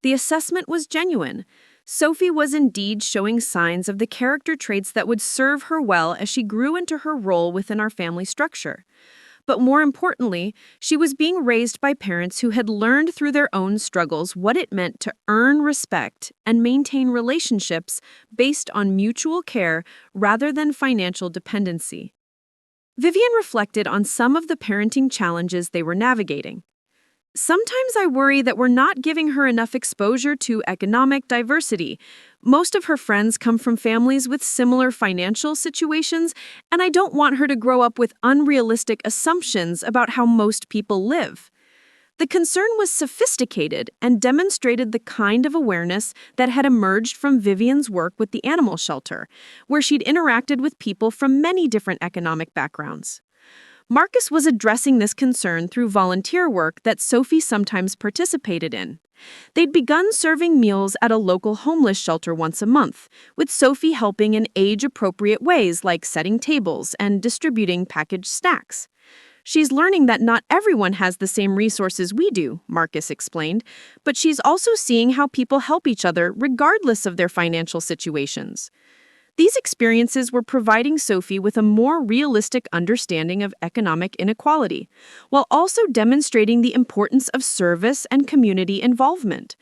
The assessment was genuine. Sophie was indeed showing signs of the character traits that would serve her well as she grew into her role within our family structure. But more importantly, she was being raised by parents who had learned through their own struggles what it meant to earn respect and maintain relationships based on mutual care rather than financial dependency. Vivian reflected on some of the parenting challenges they were navigating. "Sometimes I worry that we're not giving her enough exposure to economic diversity. Most of her friends come from families with similar financial situations, and I don't want her to grow up with unrealistic assumptions about how most people live." The concern was sophisticated and demonstrated the kind of awareness that had emerged from Vivian's work with the animal shelter, where she'd interacted with people from many different economic backgrounds. Marcus was addressing this concern through volunteer work that Sophie sometimes participated in. They'd begun serving meals at a local homeless shelter once a month, with Sophie helping in age-appropriate ways like setting tables and distributing packaged snacks. She's learning that not everyone has the same resources we do, Marcus explained, but she's also seeing how people help each other regardless of their financial situations. These experiences were providing Sophie with a more realistic understanding of economic inequality, while also demonstrating the importance of service and community involvement.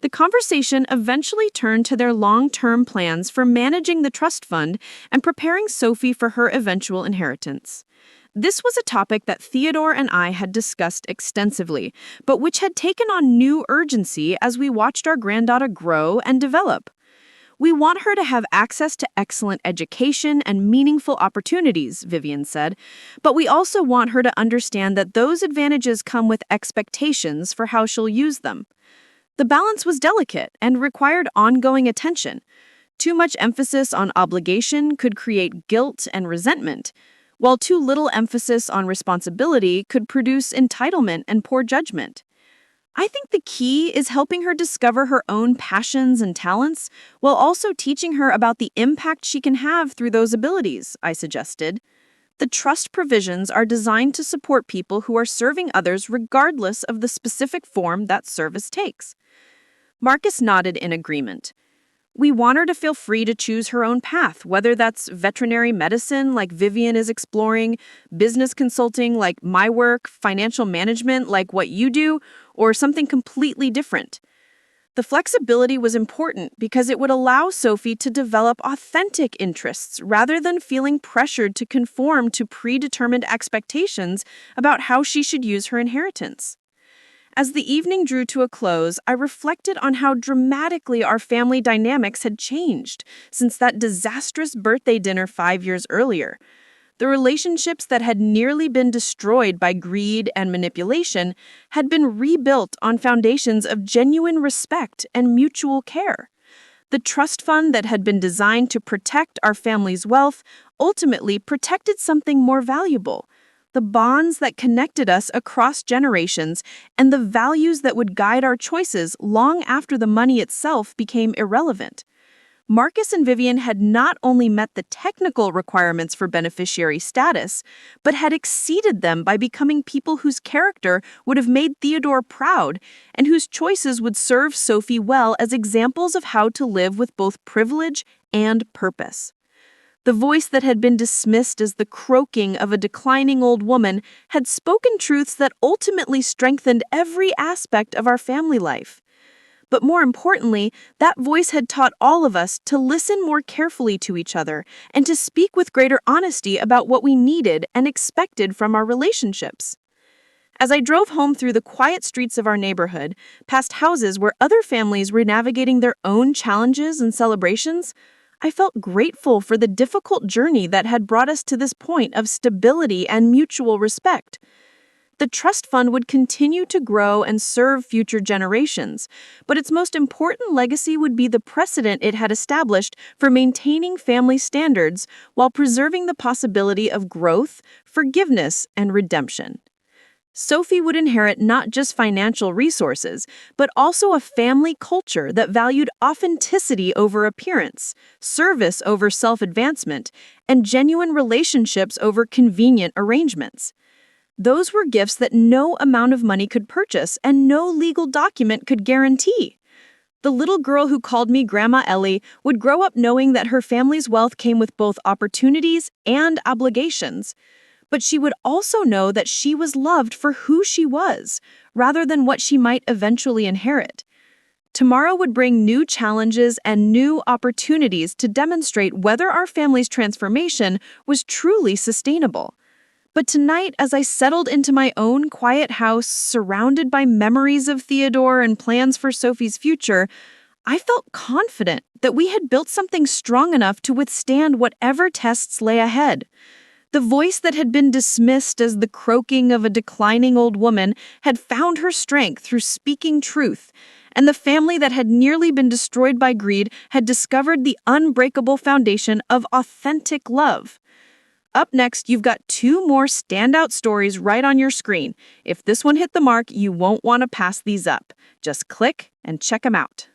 The conversation eventually turned to their long-term plans for managing the trust fund and preparing Sophie for her eventual inheritance. This was a topic that Theodore and I had discussed extensively, but which had taken on new urgency as we watched our granddaughter grow and develop. We want her to have access to excellent education and meaningful opportunities, Vivian said, but we also want her to understand that those advantages come with expectations for how she'll use them. The balance was delicate and required ongoing attention. Too much emphasis on obligation could create guilt and resentment, while too little emphasis on responsibility could produce entitlement and poor judgment. I think the key is helping her discover her own passions and talents, while also teaching her about the impact she can have through those abilities, I suggested. The trust provisions are designed to support people who are serving others regardless of the specific form that service takes. Marcus nodded in agreement. We want her to feel free to choose her own path, whether that's veterinary medicine like Vivian is exploring, business consulting like my work, financial management like what you do, or something completely different. The flexibility was important because it would allow Sophie to develop authentic interests rather than feeling pressured to conform to predetermined expectations about how she should use her inheritance. As the evening drew to a close, I reflected on how dramatically our family dynamics had changed since that disastrous birthday dinner 5 years earlier. The relationships that had nearly been destroyed by greed and manipulation had been rebuilt on foundations of genuine respect and mutual care. The trust fund that had been designed to protect our family's wealth ultimately protected something more valuable: the bonds that connected us across generations and the values that would guide our choices long after the money itself became irrelevant. Marcus and Vivian had not only met the technical requirements for beneficiary status, but had exceeded them by becoming people whose character would have made Theodore proud and whose choices would serve Sophie well as examples of how to live with both privilege and purpose. The voice that had been dismissed as the croaking of a declining old woman had spoken truths that ultimately strengthened every aspect of our family life. But more importantly, that voice had taught all of us to listen more carefully to each other and to speak with greater honesty about what we needed and expected from our relationships. As I drove home through the quiet streets of our neighborhood, past houses where other families were navigating their own challenges and celebrations, I felt grateful for the difficult journey that had brought us to this point of stability and mutual respect. The trust fund would continue to grow and serve future generations, but its most important legacy would be the precedent it had established for maintaining family standards while preserving the possibility of growth, forgiveness, and redemption. Sophie would inherit not just financial resources, but also a family culture that valued authenticity over appearance, service over self-advancement, and genuine relationships over convenient arrangements. Those were gifts that no amount of money could purchase and no legal document could guarantee. The little girl who called me Grandma Ellie would grow up knowing that her family's wealth came with both opportunities and obligations. But she would also know that she was loved for who she was, rather than what she might eventually inherit. Tomorrow would bring new challenges and new opportunities to demonstrate whether our family's transformation was truly sustainable. But tonight, as I settled into my own quiet house, surrounded by memories of Theodore and plans for Sophie's future, I felt confident that we had built something strong enough to withstand whatever tests lay ahead. The voice that had been dismissed as the croaking of a declining old woman had found her strength through speaking truth, and the family that had nearly been destroyed by greed had discovered the unbreakable foundation of authentic love. Up next, you've got 2 more standout stories right on your screen. If this one hit the mark, you won't want to pass these up. Just click and check them out.